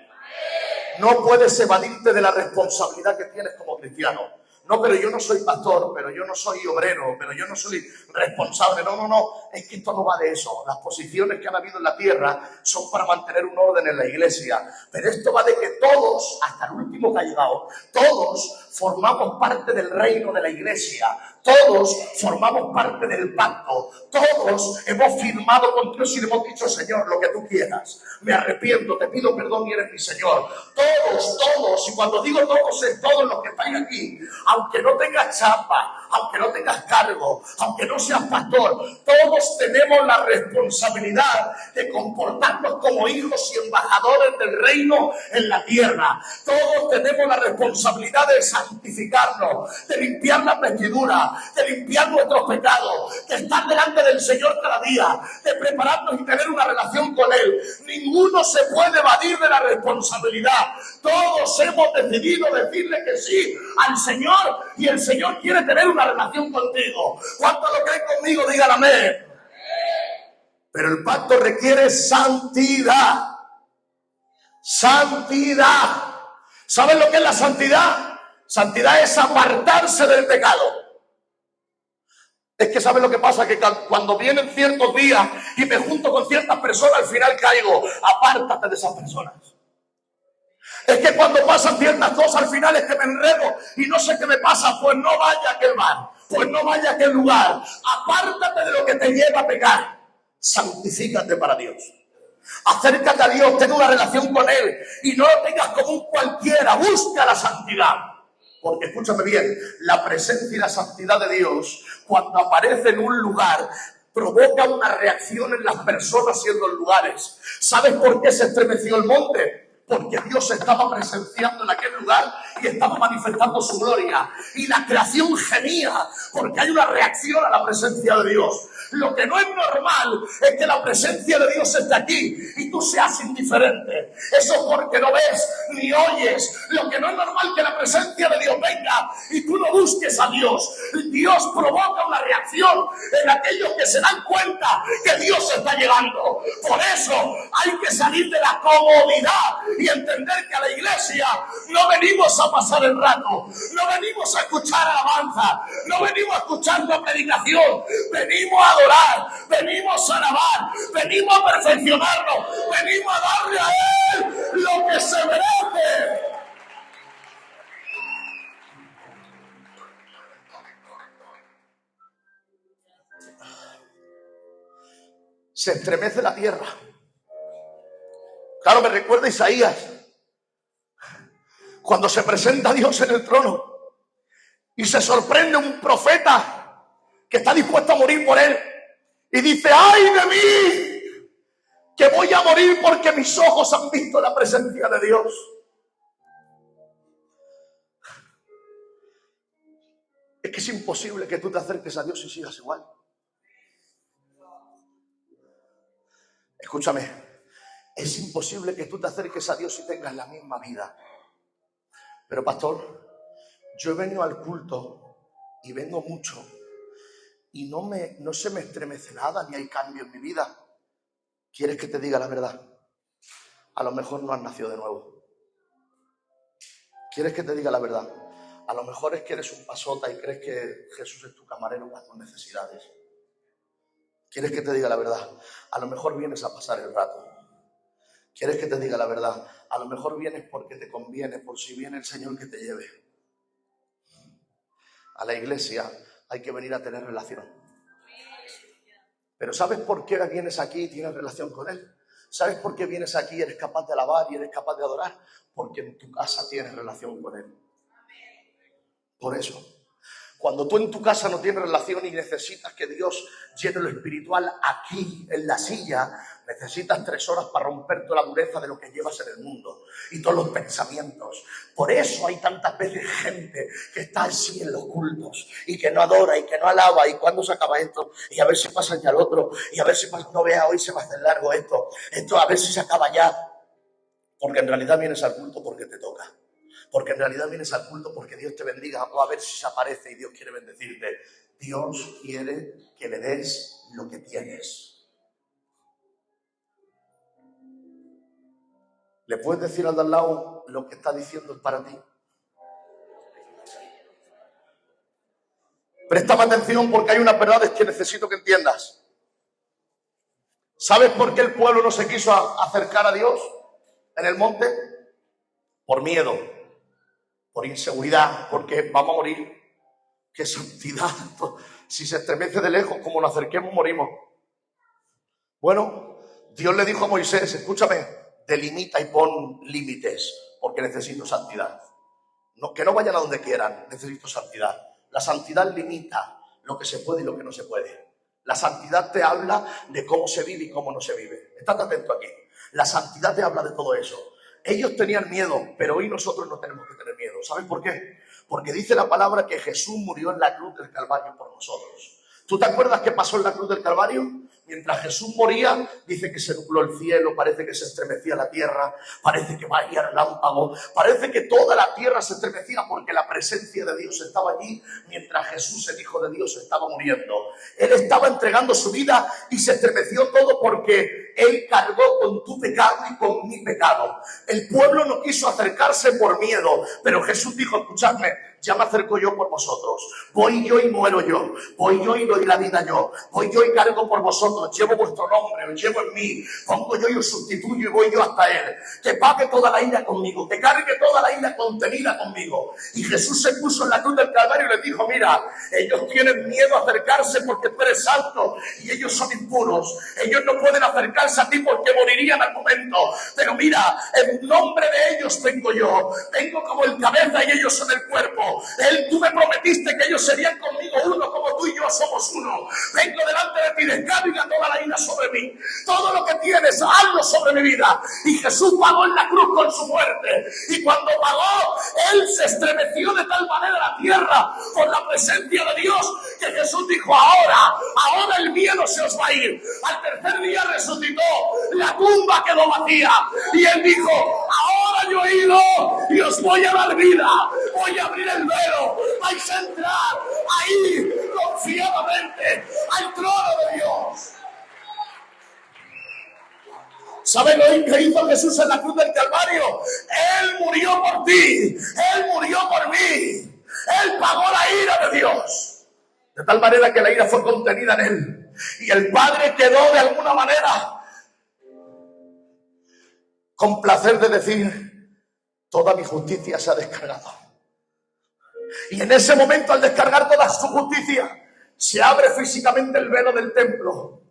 No puedes evadirte de la responsabilidad que tienes como cristiano. No, pero yo no soy pastor, pero yo no soy obrero, pero yo no soy responsable. No, no, no, es que esto no va de eso. Las posiciones que han habido en la tierra son para mantener un orden en la iglesia. Pero esto va de que todos, hasta el último que ha llegado, todos formamos parte del reino de la iglesia. Todos formamos parte del pacto. Todos hemos firmado con Dios y le hemos dicho: Señor, lo que tú quieras. Me arrepiento, te pido perdón y eres mi Señor. Todos, y cuando digo todos es todos los que estáis aquí. Aunque no tengas chapa, aunque no tengas cargo, aunque no seas pastor, todos tenemos la responsabilidad de comportarnos como hijos y embajadores del reino en la tierra. Todos tenemos la responsabilidad de santificarnos, de limpiar las vestiduras, de limpiar nuestros pecados, de estar delante del Señor cada día, de prepararnos y tener una relación con Él. Ninguno se puede evadir de la responsabilidad. Todos hemos decidido decirle que sí al Señor, y el Señor quiere tener una relación contigo. ¿Cuántos lo creen conmigo? Digan amén. Pero el pacto requiere santidad. Santidad. ¿Saben lo que es la santidad? Santidad es apartarse del pecado. Es que ¿saben lo que pasa? Que cuando vienen ciertos días y me junto con ciertas personas, al final caigo. Apártate de esas personas. Es que cuando pasan ciertas cosas, al final es que me enredo y no sé qué me pasa. Pues no vaya a aquel bar, pues no vaya a aquel lugar. Apártate de lo que te lleva a pecar. Santifícate para Dios. Acércate a Dios, ten una relación con Él y no lo tengas como un cualquiera. Busca la santidad. Porque escúchame bien, la presencia y la santidad de Dios, cuando aparece en un lugar, provoca una reacción en las personas y en los lugares. ¿Sabes por qué se estremeció el monte? Porque Dios estaba presenciando en aquel lugar y estaba manifestando su gloria. Y la creación gemía porque hay una reacción a la presencia de Dios. Lo que no es normal es que la presencia de Dios esté aquí y tú seas indiferente. Eso es porque no ves ni oyes. Lo que no es normal es que la presencia de Dios venga y tú no busques a Dios. Dios provoca una reacción en aquellos que se dan cuenta que Dios está llegando. Por eso hay que salir de la comodidad y entender que a la iglesia no venimos a pasar el rato, no venimos a escuchar alabanza, no venimos a escuchar una predicación, venimos a adorar, venimos a alabar, venimos a perfeccionarnos, venimos a darle a Él lo que se merece. Se estremece la tierra. Claro, me recuerda a Isaías, cuando se presenta Dios en el trono y se sorprende un profeta que está dispuesto a morir por él y dice: ¡ay de mí! Que voy a morir porque mis ojos han visto la presencia de Dios. Es que es imposible que tú te acerques a Dios y sigas igual. Escúchame. Es imposible que tú te acerques a Dios y tengas la misma vida. Pero pastor, yo he venido al culto y vengo mucho y no se me estremece nada ni hay cambio en mi vida. ¿Quieres que te diga la verdad? A lo mejor no has nacido de nuevo. ¿Quieres que te diga la verdad? A lo mejor es que eres un pasota y crees que Jesús es tu camarero para tus necesidades. ¿Quieres que te diga la verdad? A lo mejor vienes a pasar el rato. ¿Quieres que te diga la verdad? A lo mejor vienes porque te conviene, por si viene el Señor que te lleve. A la iglesia hay que venir a tener relación. Pero ¿sabes por qué vienes aquí y tienes relación con Él? ¿Sabes por qué vienes aquí y eres capaz de alabar y eres capaz de adorar? Porque en tu casa tienes relación con Él. Por eso. Cuando tú en tu casa no tienes relación y necesitas que Dios llene lo espiritual aquí, en la silla, necesitas 3 horas para romper toda la dureza de lo que llevas en el mundo y todos los pensamientos. Por eso hay tantas veces gente que está así en los cultos y que no adora y que no alaba. ¿Y cuándo se acaba esto? Y a ver si pasa ya el otro. Y a ver si pasa, no vea, hoy se va a hacer largo esto. Esto a ver si se acaba ya. Porque en realidad vienes al culto porque te toca. Porque en realidad vienes al culto porque Dios te bendiga, o a ver si se aparece y Dios quiere bendecirte. Dios quiere que le des lo que tienes. ¿Le puedes decir al de al lado lo que está diciendo es para ti. Préstame atención porque hay unas verdades que necesito que entiendas. ¿Sabes por qué el pueblo no se quiso acercar a Dios en el monte? Por miedo, por inseguridad, porque vamos a morir. ¡Qué santidad! Si se estremece de lejos, como nos acerquemos, morimos. Bueno, Dios le dijo a Moisés, escúchame, delimita y pon límites, porque necesito santidad. No, que no vayan a donde quieran, necesito santidad. La santidad limita lo que se puede y lo que no se puede. La santidad te habla de cómo se vive y cómo no se vive. Estate atento aquí. La santidad te habla de todo eso. Ellos tenían miedo, pero hoy nosotros no tenemos que tener miedo. ¿Sabes por qué? Porque dice la palabra que Jesús murió en la cruz del Calvario por nosotros. ¿Tú te acuerdas qué pasó en la cruz del Calvario? Mientras Jesús moría, dice que se nubló el cielo, parece que se estremecía la tierra, parece que caía relámpago, parece que toda la tierra se estremecía porque la presencia de Dios estaba allí mientras Jesús, el Hijo de Dios, estaba muriendo. Él estaba entregando su vida y se estremeció todo porque Él cargó con tu pecado y con mi pecado. El pueblo no quiso acercarse por miedo, pero Jesús dijo, escuchadme, ya me acerco yo por vosotros. Voy yo y muero yo. Voy yo y doy la vida yo. Voy yo y cargo por vosotros. Llevo vuestro nombre, os llevo en mí. Pongo yo y os sustituyo y voy yo hasta Él. Que pague toda la ira conmigo. Que cargue toda la ira contenida conmigo. Y Jesús se puso en la cruz del Calvario y les dijo, mira, ellos tienen miedo a acercarse porque tú eres santo y ellos son impuros. Ellos no pueden acercarse a ti porque morirían al momento. Pero mira, en nombre de ellos vengo yo. Vengo como el cabeza y ellos son el cuerpo. Tú me prometiste que ellos serían conmigo uno, como tú y yo somos uno. Vengo delante de ti, descarga toda la ira sobre mí. Todo lo que tienes, hazlo sobre mi vida. Y Jesús pagó en la cruz con su muerte. Y cuando pagó, Él se estremeció de tal manera la tierra por la presencia de Dios, que Jesús dijo, ahora el miedo se os va a ir. Al tercer día resucitó, la tumba quedó vacía. Y Él dijo, ahora yo he ido y os voy a dar vida. Voy a abrir el velo, vais a entrar ahí confiadamente al trono de Dios. ¿Saben lo que hizo Jesús en la cruz del Calvario? Él murió por ti, Él murió por mí, Él pagó la ira de Dios, de tal manera que la ira fue contenida en Él. Y el Padre quedó de alguna manera con placer de decir, toda mi justicia se ha descargado. Y en ese momento, al descargar toda su justicia, se abre físicamente el velo del templo,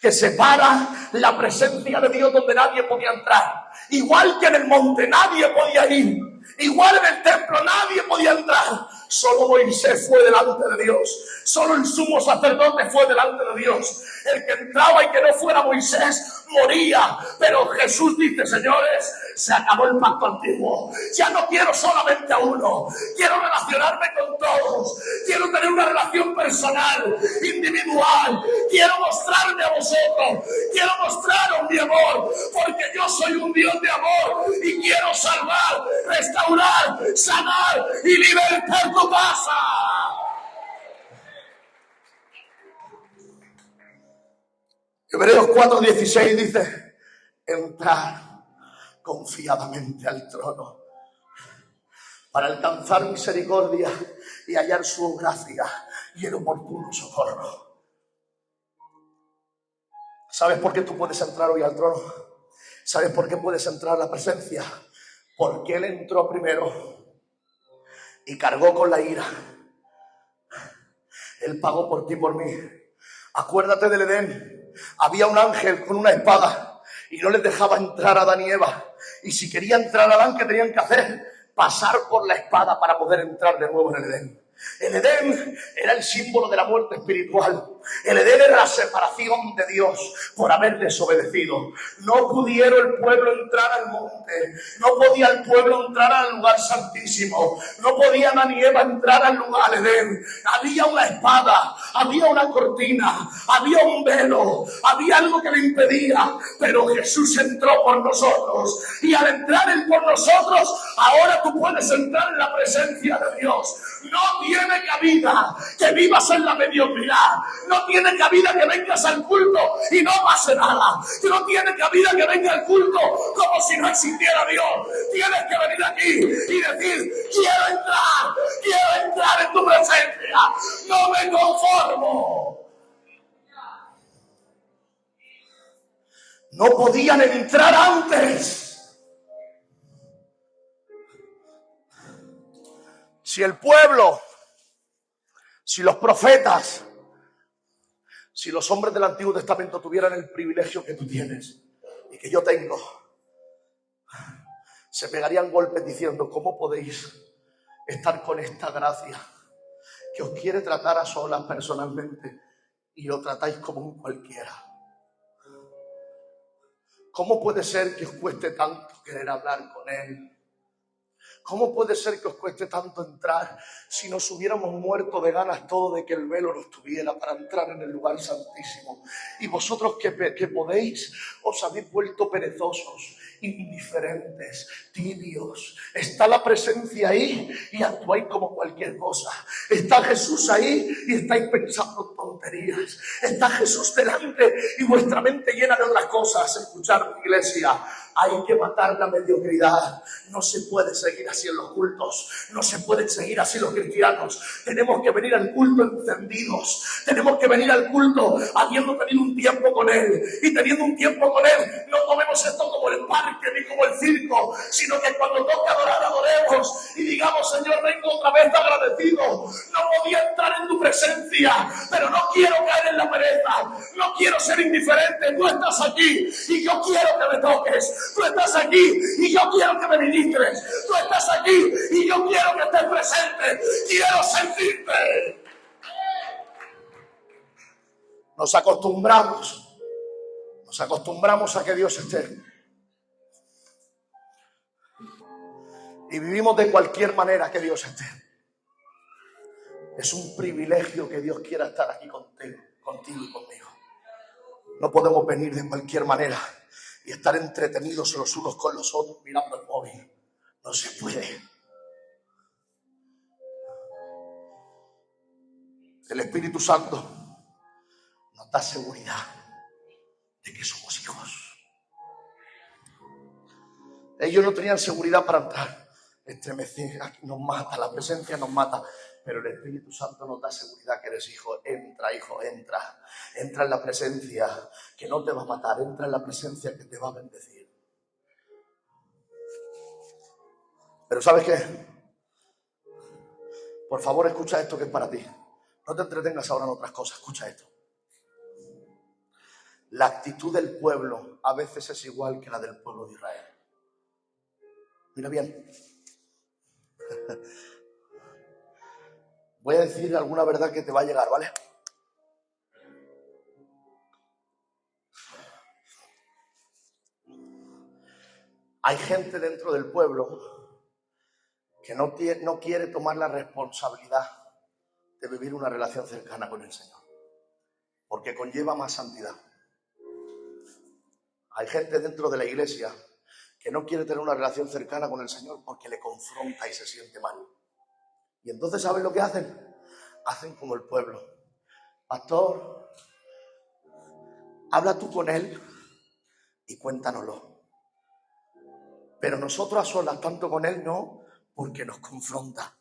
que separa la presencia de Dios donde nadie podía entrar. Igual que en el monte nadie podía ir, igual en el templo nadie podía entrar. Solo Moisés fue delante de Dios. Solo el sumo sacerdote fue delante de Dios. El que entraba y que no fuera Moisés moría. Pero Jesús dice, señores, se acabó el pacto antiguo. Ya no quiero solamente a uno. Quiero relacionarme con todos. Quiero tener una relación personal, individual. Quiero mostrarme a vosotros. Quiero mostraros mi amor. Porque yo soy un Dios de amor. Y quiero salvar, restaurar, sanar y libertar tu casa. Hebreos 4:16 dice, entrar confiadamente al trono para alcanzar misericordia y hallar su gracia y el oportuno socorro. ¿Sabes por qué tú puedes entrar hoy al trono? ¿Sabes por qué puedes entrar a la presencia? Porque Él entró primero y cargó con la ira. Él pagó por ti y por mí. Acuérdate del Edén. Había un ángel con una espada y no les dejaba entrar a Adán y Eva. Y si quería entrar a Adán, ¿qué tenían que hacer? Pasar por la espada para poder entrar de nuevo en el Edén. El Edén era el símbolo de la muerte espiritual. El Edén era la separación de Dios por haber desobedecido. No pudieron el pueblo entrar al monte. No podía el pueblo entrar al lugar santísimo. No podía Adán y Eva entrar al lugar del Edén. Había una espada, había una cortina, había un velo, había algo que le impedía. Pero Jesús entró por nosotros. Y al entrar Él por nosotros, ahora tú puedes entrar en la presencia de Dios. No tiene cabida que vivas en la mediocridad. No tiene cabida que vengas al culto y no pase nada. No tiene cabida que venga al culto como si no existiera Dios. Tienes que venir salir de aquí y decir, quiero entrar en tu presencia, no me conformo. No podían entrar antes. Si el pueblo, si los profetas, si los hombres del Antiguo Testamento tuvieran el privilegio que tú tienes y que yo tengo, se pegarían golpes diciendo, ¿cómo podéis estar con esta gracia que os quiere tratar a solas personalmente y lo tratáis como un cualquiera? ¿Cómo puede ser que os cueste tanto querer hablar con Él? ¿Cómo puede ser que os cueste tanto entrar si nos hubiéramos muerto de ganas todo de que el velo nos tuviera para entrar en el lugar santísimo? Y vosotros que podéis, os habéis vuelto perezosos, indiferentes, tibios. Está la presencia ahí y actuáis como cualquier cosa. Está Jesús ahí y estáis pensando tonterías. Está Jesús delante y vuestra mente llena de otras cosas. Escuchad, iglesia, hay que matar la mediocridad. No se puede seguir así en los cultos. No se pueden seguir así los cristianos. Tenemos que venir al culto encendidos. Tenemos que venir al culto habiendo tenido un tiempo con Él. Y teniendo un tiempo con Él, no tomemos esto como el parque ni como el circo, sino que cuando toque adorar, adoremos y digamos, Señor, vengo otra vez agradecido. No podía entrar en tu presencia, pero no quiero caer en la pereza. No quiero ser indiferente. Tú estás aquí y yo quiero que me toques. Tú estás aquí y yo quiero que me ministres. Tú estás aquí y yo quiero que estés presente. Quiero sentirte. Nos acostumbramos a que Dios esté. Y vivimos de cualquier manera que Dios esté. Es un privilegio que Dios quiera estar aquí contigo y conmigo. No podemos venir de cualquier manera y estar entretenidos los unos con los otros mirando el móvil. No se puede. El Espíritu Santo nos da seguridad de que somos hijos. Ellos no tenían seguridad para entrar. Nos mata, la presencia nos mata. Pero el Espíritu Santo nos da seguridad que eres hijo. Entra, hijo, entra. Entra en la presencia que no te va a matar. Entra en la presencia que te va a bendecir. Pero ¿sabes qué? Por favor, escucha esto que es para ti. No te entretengas ahora en otras cosas. Escucha esto. La actitud del pueblo a veces es igual que la del pueblo de Israel. Mira bien. Voy a decir alguna verdad que te va a llegar, ¿vale? Hay gente dentro del pueblo que no quiere tomar la responsabilidad de vivir una relación cercana con el Señor, porque conlleva más santidad. Hay gente dentro de la iglesia que no quiere tener una relación cercana con el Señor porque le confronta y se siente mal. Y entonces, ¿saben lo que hacen? Hacen como el pueblo. Pastor, habla tú con él y cuéntanoslo. Pero nosotros a solas, tanto con él, no, porque nos confronta.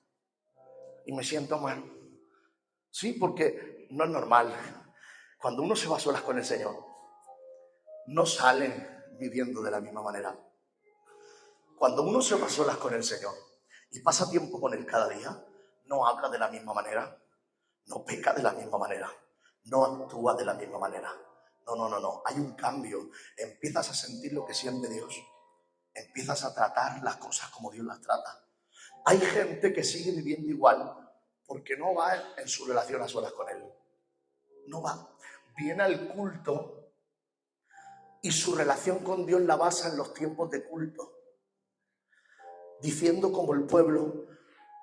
Y me siento mal. Sí, porque no es normal. Cuando uno se va a solas con el Señor, no salen viviendo de la misma manera. Cuando uno se va a solas con el Señor y pasa tiempo con Él cada día, no habla de la misma manera, no peca de la misma manera, no actúa de la misma manera. No. Hay un cambio. Empiezas a sentir lo que siente Dios. Empiezas a tratar las cosas como Dios las trata. Hay gente que sigue viviendo igual porque no va en su relación a solas con Él. No va. Viene al culto y su relación con Dios la basa en los tiempos de culto. Diciendo como el pueblo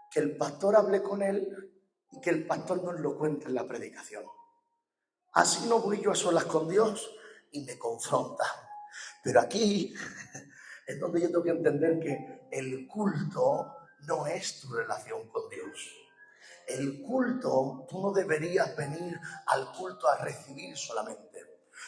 que el pastor hable con él y que el pastor nos lo cuente en la predicación. Así no voy yo a solas con Dios y me confronta. Pero aquí es donde yo tengo que entender que el culto no es tu relación con Dios. El culto, tú no deberías venir al culto a recibir solamente.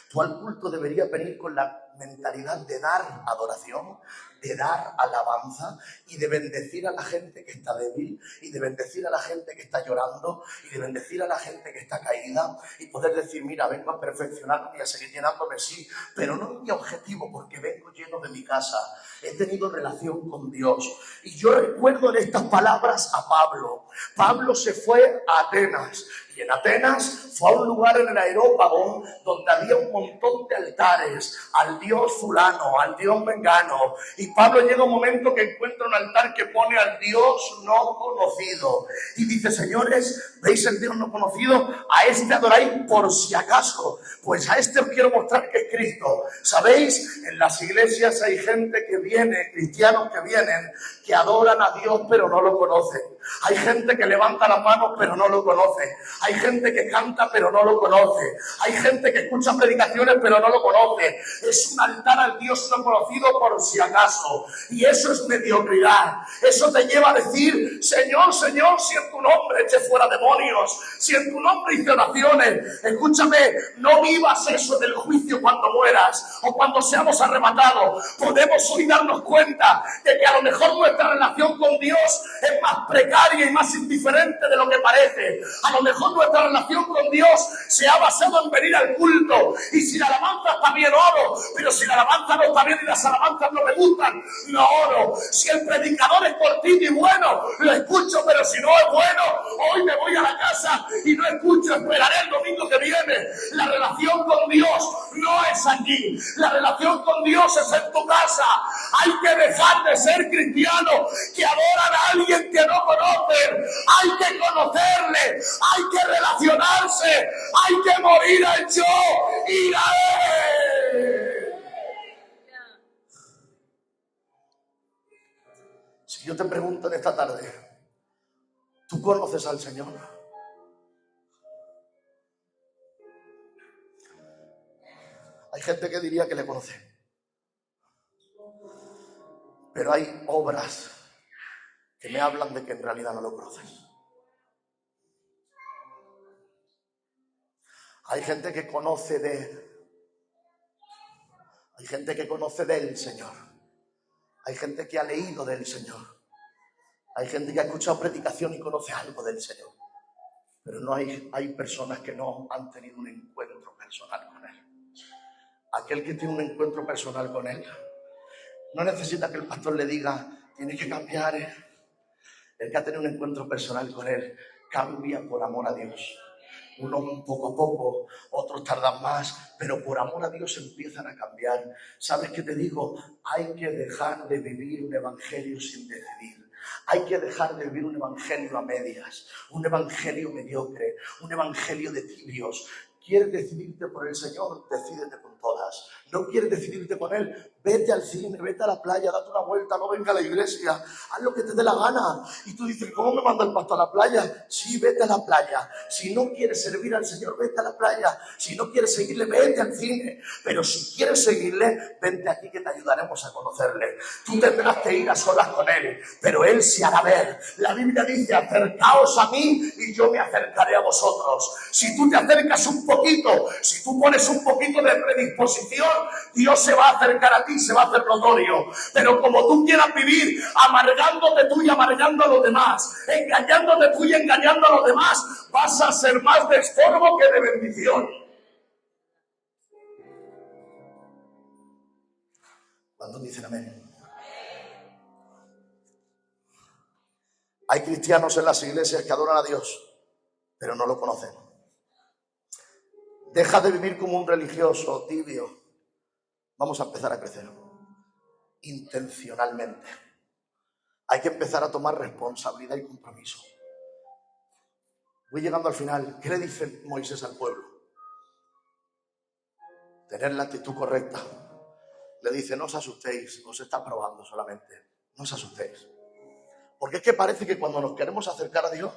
Tú al culto deberías venir con la mentalidad de dar adoración, de dar alabanza y de bendecir a la gente que está débil y de bendecir a la gente que está llorando y de bendecir a la gente que está caída y poder decir, mira, vengo a perfeccionarme y a seguir llenándome, sí, pero no es mi objetivo porque vengo lleno de mi casa. He tenido relación con Dios. Y yo recuerdo en estas palabras a Pablo. Pablo se fue a Atenas. Y en Atenas fue a un lugar en el Areópago donde había un montón de altares al dios fulano, al dios mengano. Y Pablo llega un momento que encuentra un altar que pone al Dios no conocido. Y dice, señores, ¿veis el Dios no conocido? A este adoráis por si acaso. Pues a este os quiero mostrar que es Cristo. ¿Sabéis? En las iglesias hay gente que viene, cristianos que vienen, que adoran a Dios pero no lo conocen. Hay gente que levanta las manos pero no lo conoce. Hay gente que canta pero no lo conoce. Hay gente que escucha predicaciones pero no lo conoce. Es un altar al Dios no conocido por si acaso. Y eso es mediocridad. Eso te lleva a decir, Señor, Señor, si en tu nombre eché fuera demonios, si en tu nombre hice oraciones. Escúchame, no vivas eso del juicio cuando mueras o cuando seamos arrebatados. Podemos hoy darnos cuenta de que a lo mejor nuestra relación con Dios es más precaria y más indiferente de lo que parece. A lo mejor nuestra relación con Dios se ha basado en venir al culto. Y si la alabanza está bien, oro. Pero si la alabanza no está bien y las alabanzas no me gustan, no oro. Si el predicador es cortito y bueno, lo escucho. Pero si no es bueno, hoy me voy a la casa y no escucho. Esperaré el domingo que viene. La relación con Dios no es aquí. La relación con Dios es en tu casa. Hay que dejar de ser cristianos que adoran a alguien que no conocen. Hay que conocerle. Hay que relacionarse. Hay que morir al yo y a él. Si yo te pregunto en esta tarde, ¿tú conoces al Señor? Hay gente que diría que le conoce. Pero hay obras que me hablan de que en realidad no lo conoces. Hay gente que conoce hay gente que conoce del Señor. Hay gente que ha leído del Señor. Hay gente que ha escuchado predicación y conoce algo del Señor. Pero no hay personas que no han tenido un encuentro personal con Él. Aquel que tiene un encuentro personal con Él no necesita que el pastor le diga, tienes que cambiar. El que ha tenido un encuentro personal con Él cambia por amor a Dios. Unos poco a poco, otros tardan más, pero por amor a Dios empiezan a cambiar. ¿Sabes qué te digo? Hay que dejar de vivir un evangelio sin decidir. Hay que dejar de vivir un evangelio a medias, un evangelio mediocre, un evangelio de tibios. ¿Quieres decidirte por el Señor? Decídete con todas. ¿No quieres decidirte con Él? Vete al cine, vete a la playa, date una vuelta, no venga a la iglesia, haz lo que te dé la gana. Y tú dices, ¿cómo me manda el pastor a la playa? Sí, vete a la playa. Si no quieres servir al Señor, vete a la playa. Si no quieres seguirle, vete al cine. Pero si quieres seguirle, vente aquí que te ayudaremos a conocerle. Tú tendrás que ir a solas con Él, pero Él se hará ver. La Biblia dice, acercaos a mí y yo me acercaré a vosotros. Si tú te acercas un poquito, si tú pones un poquito de predisposición, Dios se va a acercar a ti, se va a hacer notorio. Pero como tú quieras vivir amargándote tú y amargando a los demás, engañándote tú y engañando a los demás, vas a ser más de estorbo que de bendición. ¿Cuántos dicen amén? Hay cristianos en las iglesias que adoran a Dios, pero no lo conocen. Deja de vivir como un religioso tibio. Vamos a empezar a crecer intencionalmente. Hay que empezar a tomar responsabilidad y compromiso. Voy llegando al final. ¿Qué le dice Moisés al pueblo? Tener la actitud correcta. Le dice, no os asustéis, os está probando solamente. No os asustéis. Porque es que parece que cuando nos queremos acercar a Dios,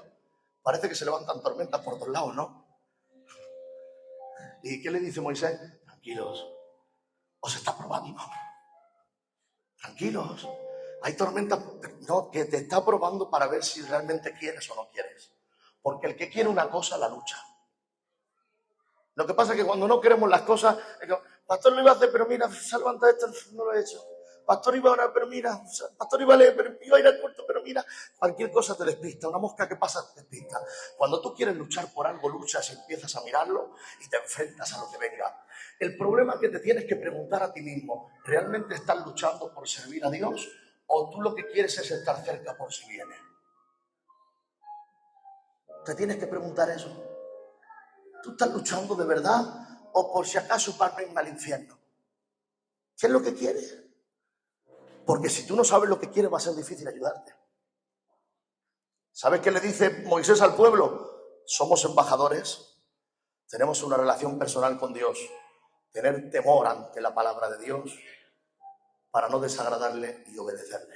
parece que se levantan tormentas por todos lados, ¿no? ¿Y qué le dice Moisés? Tranquilos, os está probando. Tranquilos. Hay tormentas que te está probando para ver si realmente quieres o no quieres. Porque el que quiere una cosa la lucha. Lo que pasa es que cuando no queremos las cosas, Pastor, lo iba a hacer, pero mira, se ha levantado esto, no lo he hecho. Pastor, iba a orar, pero mira, pastor, iba a leer, pero iba a ir al culto, pero mira, cualquier cosa te despista, una mosca que pasa te despista. Cuando tú quieres luchar por algo, luchas y empiezas a mirarlo y te enfrentas a lo que venga. El problema es que te tienes que preguntar a ti mismo, ¿realmente estás luchando por servir a Dios o tú lo que quieres es estar cerca por si viene? Te tienes que preguntar eso. ¿Tú estás luchando de verdad o por si acaso vas a irme al infierno? ¿Qué es lo que quieres? Porque si tú no sabes lo que quieres, va a ser difícil ayudarte. ¿Sabes qué le dice Moisés al pueblo? Somos embajadores, tenemos una relación personal con Dios, tener temor ante la palabra de Dios para no desagradarle y obedecerle.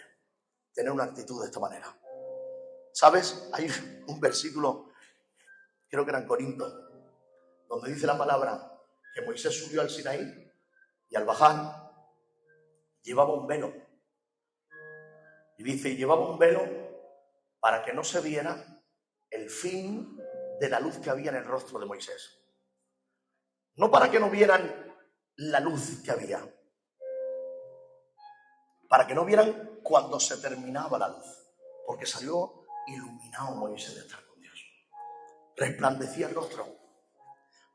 Tener una actitud de esta manera. ¿Sabes? Hay un versículo, creo que era en Corinto, donde dice la palabra que Moisés subió al Sinaí y al bajar llevaba un velo. Y dice, llevaba un velo para que no se viera el fin de la luz que había en el rostro de Moisés. No para que no vieran la luz que había, para que no vieran cuando se terminaba la luz, porque salió iluminado Moisés de estar con Dios. Resplandecía el rostro.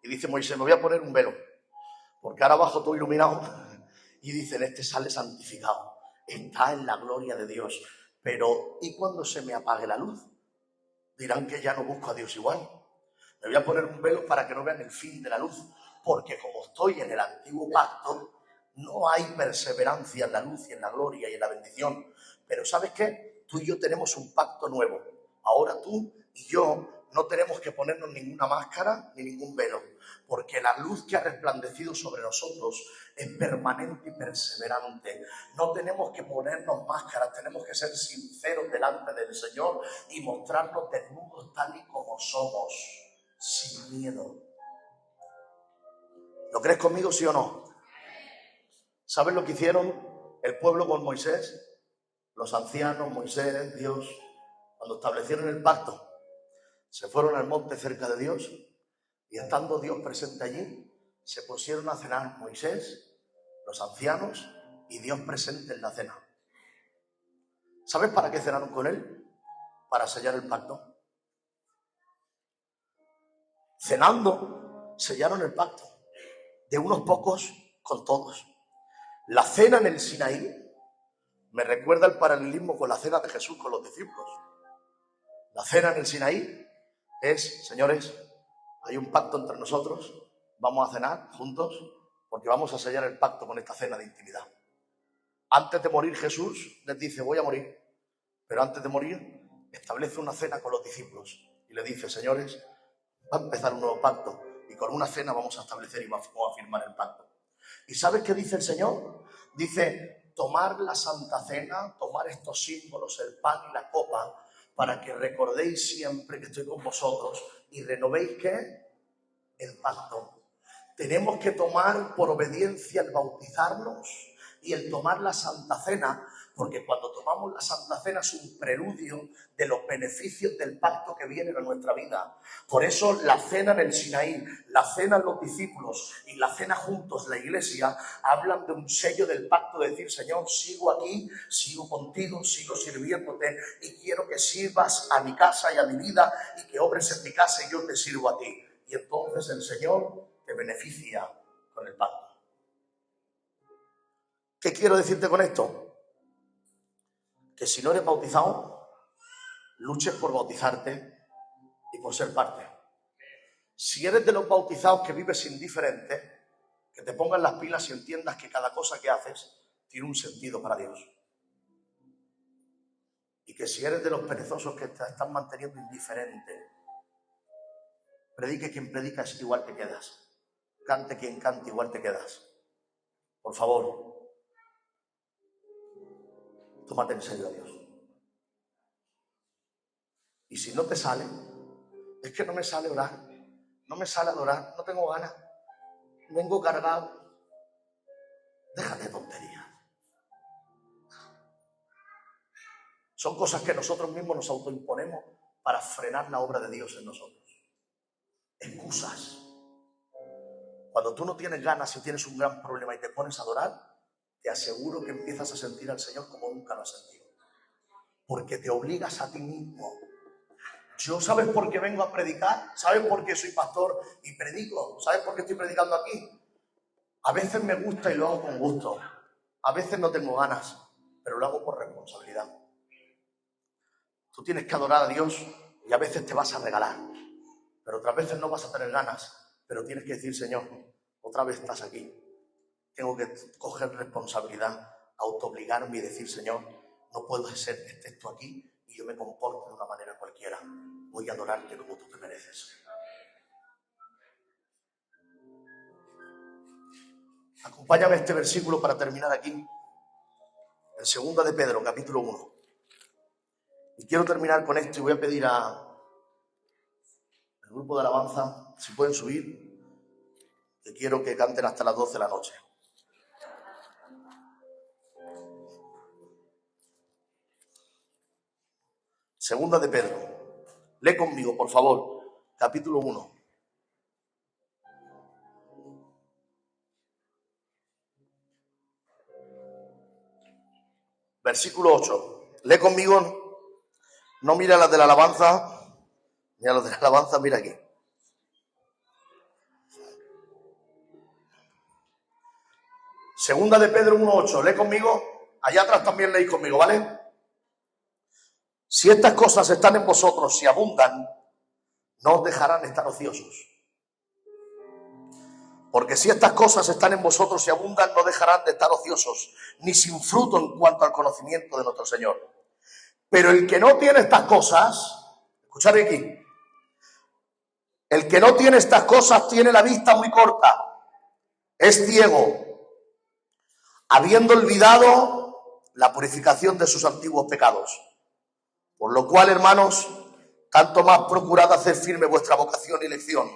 Y dice Moisés, me voy a poner un velo, porque ahora abajo todo iluminado. Y dicen, este sale santificado, está en la gloria de Dios. Pero, ¿y cuando se me apague la luz? Dirán que ya no busco a Dios igual. Me voy a poner un velo para que no vean el fin de la luz, porque como estoy en el antiguo pacto, no hay perseverancia en la luz y en la gloria y en la bendición. Pero ¿sabes qué? Tú y yo tenemos un pacto nuevo. Ahora tú y yo no tenemos que ponernos ninguna máscara ni ningún velo, porque la luz que ha resplandecido sobre nosotros es permanente y perseverante. No tenemos que ponernos máscaras, tenemos que ser sinceros delante del Señor y mostrarnos desnudos tal y como somos, sin miedo. ¿Lo crees conmigo, sí o no? ¿Sabes lo que hicieron el pueblo con Moisés? Los ancianos, Moisés, Dios, cuando establecieron el pacto, se fueron al monte cerca de Dios y estando Dios presente allí, se pusieron a cenar Moisés, los ancianos y Dios presente en la cena. ¿Sabes para qué cenaron con él? Para sellar el pacto. Cenando, sellaron el pacto de unos pocos con todos. La cena en el Sinaí me recuerda el paralelismo con la cena de Jesús con los discípulos. La cena en el Sinaí es, señores, hay un pacto entre nosotros, vamos a cenar juntos porque vamos a sellar el pacto con esta cena de intimidad. Antes de morir Jesús les dice, voy a morir, pero antes de morir establece una cena con los discípulos y le dice, señores, va a empezar un nuevo pacto y con una cena vamos a establecer y vamos a firmar el pacto. ¿Y sabes qué dice el Señor? Dice, tomar la Santa Cena, tomar estos símbolos, el pan y la copa, para que recordéis siempre que estoy con vosotros y renovéis, ¿qué? El pacto. Tenemos que tomar por obediencia el bautizarnos y el tomar la Santa Cena, porque cuando tomamos la Santa Cena es un preludio de los beneficios del pacto que vienen a nuestra vida. Por eso la cena en el Sinaí, la cena en los discípulos y la cena juntos, la iglesia, hablan de un sello del pacto, de decir, Señor, sigo aquí, sigo contigo, sigo sirviéndote y quiero que sirvas a mi casa y a mi vida y que obres en mi casa y yo te sirvo a ti. Y entonces el Señor te beneficia con el pacto. ¿Qué quiero decirte con esto? Que si no eres bautizado, luches por bautizarte y por ser parte. Si eres de los bautizados que vives indiferente, que te pongas las pilas y entiendas que cada cosa que haces tiene un sentido para Dios. Y que si eres de los perezosos que te están manteniendo indiferente, predique quien predica, es igual te quedas. Cante quien cante, igual te quedas. Por favor, tómate en serio a Dios. Y si no te sale, es que no me sale orar, no me sale adorar, no tengo ganas, vengo cargado. Déjate tonterías. Son cosas que nosotros mismos nos autoimponemos para frenar la obra de Dios en nosotros. Excusas. Cuando tú no tienes ganas y tienes un gran problema y te pones a adorar, te aseguro que empiezas a sentir al Señor como nunca lo has sentido. Porque te obligas a ti mismo. Yo, ¿sabes por qué vengo a predicar? ¿Sabes por qué soy pastor y predico? ¿Sabes por qué estoy predicando aquí? A veces me gusta y lo hago con gusto. A veces no tengo ganas, pero lo hago por responsabilidad. Tú tienes que adorar a Dios y a veces te vas a regalar, pero otras veces no vas a tener ganas, pero tienes que decir, Señor, otra vez estás aquí. Tengo que coger responsabilidad, autoobligarme y decir, Señor, no puedo ser que estés tú aquí y yo me comporte de una manera cualquiera. Voy a adorarte como tú te mereces. Acompáñame a este versículo para terminar aquí. En 2 de Pedro, capítulo 1. Y quiero terminar con esto y voy a pedir al grupo de alabanza, si pueden subir, que quiero que canten hasta las 12 de la noche. Segunda de Pedro. Lee conmigo, por favor. Capítulo 1. Versículo 8. Lee conmigo. No mira las de la alabanza. Mira las de la alabanza, mira aquí. Segunda de Pedro 1:8. Lee conmigo. Allá atrás también leéis conmigo, ¿vale? Si estas cosas están en vosotros, si abundan, no os dejarán estar ociosos. Porque si estas cosas están en vosotros y abundan, no dejarán de estar ociosos, ni sin fruto en cuanto al conocimiento de nuestro Señor. Pero el que no tiene estas cosas, escuchad aquí, el que no tiene estas cosas tiene la vista muy corta, es ciego, habiendo olvidado la purificación de sus antiguos pecados. Por lo cual, hermanos, tanto más procurad hacer firme vuestra vocación y elección,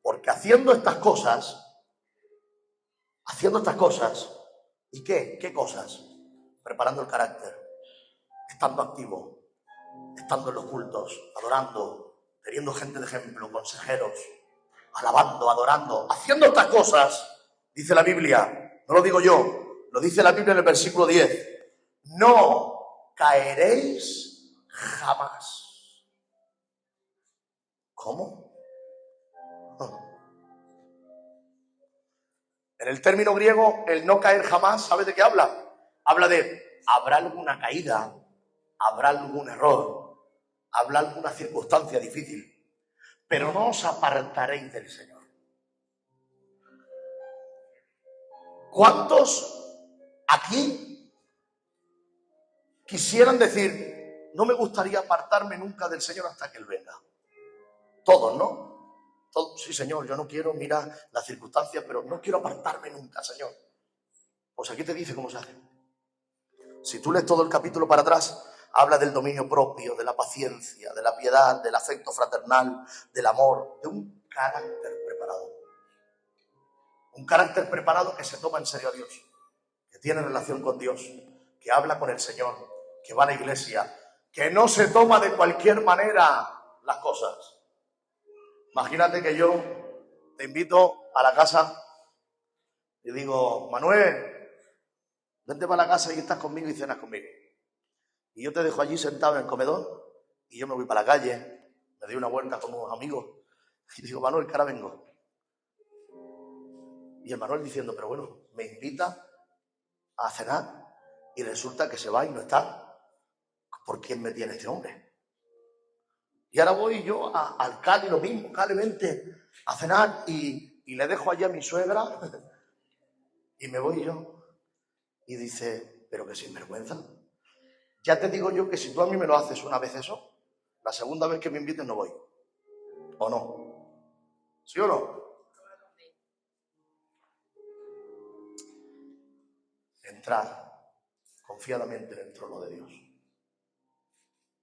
porque haciendo estas cosas, ¿y qué? ¿Qué cosas? Preparando el carácter, estando activo, estando en los cultos, adorando, teniendo gente de ejemplo, consejeros, alabando, adorando, haciendo estas cosas, dice la Biblia, no lo digo yo, lo dice la Biblia en el versículo 10, no caeréis jamás. ¿Cómo? En el término griego, el no caer jamás, ¿sabes de qué habla? Habla de, habrá alguna caída, habrá algún error, habrá alguna circunstancia difícil, pero no os apartaréis del Señor. ¿Cuántos aquí quisieran decir, no me gustaría apartarme nunca del Señor hasta que Él venga? Todos, ¿no? Todos, sí, Señor, yo no quiero, mira las circunstancias, pero no quiero apartarme nunca, Señor. Pues aquí te dice cómo se hace. Si tú lees todo el capítulo para atrás, habla del dominio propio, de la paciencia, de la piedad, del afecto fraternal, del amor, de un carácter preparado. Un carácter preparado que se toma en serio a Dios, que tiene relación con Dios, que habla con el Señor, que va a la iglesia, que no se toma de cualquier manera las cosas. Imagínate que yo te invito a la casa y digo, Manuel, vente para la casa y estás conmigo y cenas conmigo. Y yo te dejo allí sentado en el comedor y yo me voy para la calle, me doy una vuelta con unos amigos y digo, Manuel, que ahora vengo. Y el Manuel diciendo, pero bueno, me invita a cenar y resulta que se va y no está. ¿Por quién me tiene este hombre? Y ahora voy yo al Cali, lo mismo, Cali, vente a cenar y le dejo allí a mi suegra y me voy yo. Y dice, pero que sinvergüenza. Ya te digo yo que si tú a mí me lo haces una vez eso, la segunda vez que me invites no voy. ¿O no? ¿Sí o no? Entrad confiadamente en el trono de Dios.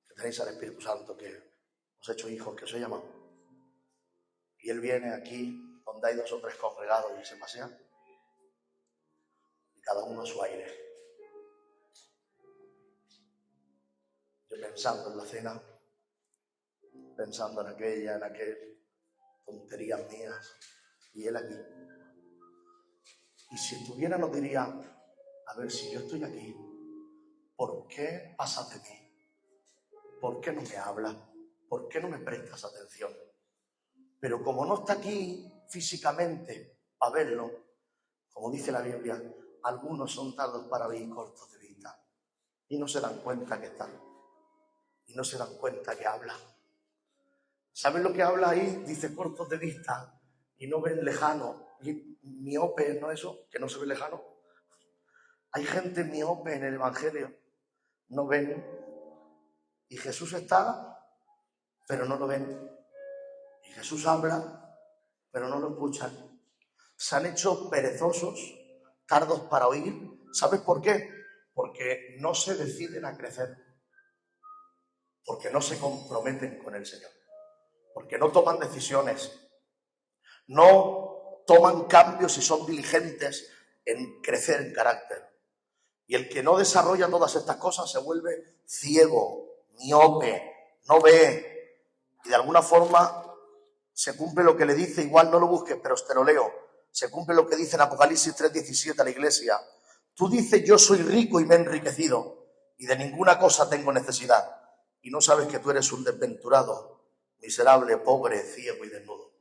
Que tenéis al Espíritu Santo que os he hecho hijos, que os he llamado. Y Él viene aquí donde hay 2 o 3 congregados y se pasean. Y cada uno a su aire. Yo pensando en la cena, pensando en aquella, en aquel, tonterías mías, y Él aquí. Y si estuviera nos diría, a ver, si yo estoy aquí, ¿por qué pasas de mí? ¿Por qué no me hablas? ¿Por qué no me prestas atención? Pero como no está aquí físicamente para verlo, como dice la Biblia, algunos son tardos para oír, cortos de vista, y no se dan cuenta que están, y no se dan cuenta que hablan. ¿Saben lo que habla ahí? Dice cortos de vista y no ven lejano. Y miope, ¿no eso? Que no se ve lejano. Hay gente miope en el Evangelio, no ven. Y Jesús está, pero no lo ven. Y Jesús habla, pero no lo escuchan. Se han hecho perezosos, tardos para oír. ¿Sabes por qué? Porque no se deciden a crecer. Porque no se comprometen con el Señor. Porque no toman decisiones, no toman cambios y son diligentes en crecer en carácter. Y el que no desarrolla todas estas cosas se vuelve ciego, miope, no ve. Y de alguna forma se cumple lo que le dice, igual no lo busques, pero te lo leo. Se cumple lo que dice en Apocalipsis 3:17 a la iglesia. Tú dices, yo soy rico y me he enriquecido y de ninguna cosa tengo necesidad. Y no sabes que tú eres un desventurado, miserable, pobre, ciego y desnudo.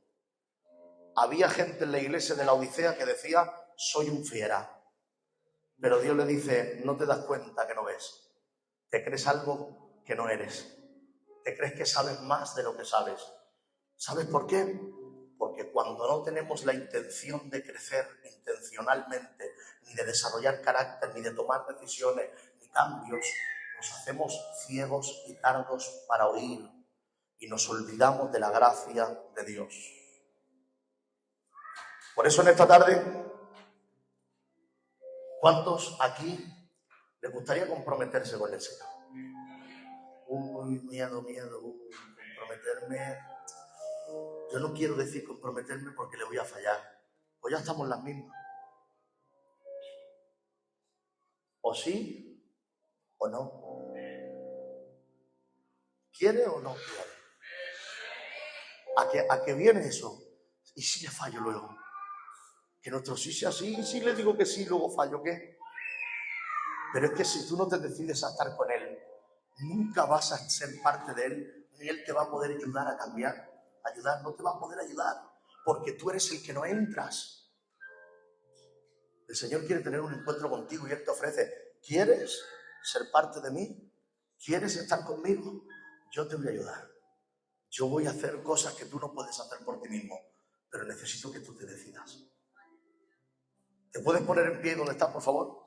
Había gente en la iglesia de la Odisea que decía, soy un fiera. Pero Dios le dice, no te das cuenta que no ves. Te crees algo que no eres. Te crees que sabes más de lo que sabes. ¿Sabes por qué? Porque cuando no tenemos la intención de crecer intencionalmente, ni de desarrollar carácter, ni de tomar decisiones, ni cambios, nos hacemos ciegos y tardos para oír. Y nos olvidamos de la gracia de Dios. Por eso en esta tarde, ¿cuántos aquí les gustaría comprometerse con el Señor? Uy, miedo, comprometerme. Yo no quiero decir comprometerme porque le voy a fallar. Pues ya estamos las mismas. O sí o no. ¿Quiere o no quiere? ¿A qué viene eso? ¿Y si le fallo luego? Que nuestro sí sea sí, y si le digo que sí, luego fallo, ¿qué? Pero es que si tú no te decides a estar con Él, nunca vas a ser parte de Él, ni Él te va a poder ayudar a cambiar. Ayudar, no te va a poder ayudar, porque tú eres el que no entras. El Señor quiere tener un encuentro contigo y Él te ofrece, ¿quieres ser parte de mí? ¿Quieres estar conmigo? Yo te voy a ayudar. Yo voy a hacer cosas que tú no puedes hacer por ti mismo, pero necesito que tú te decidas. ¿Te puedes poner en pie donde estás, por favor?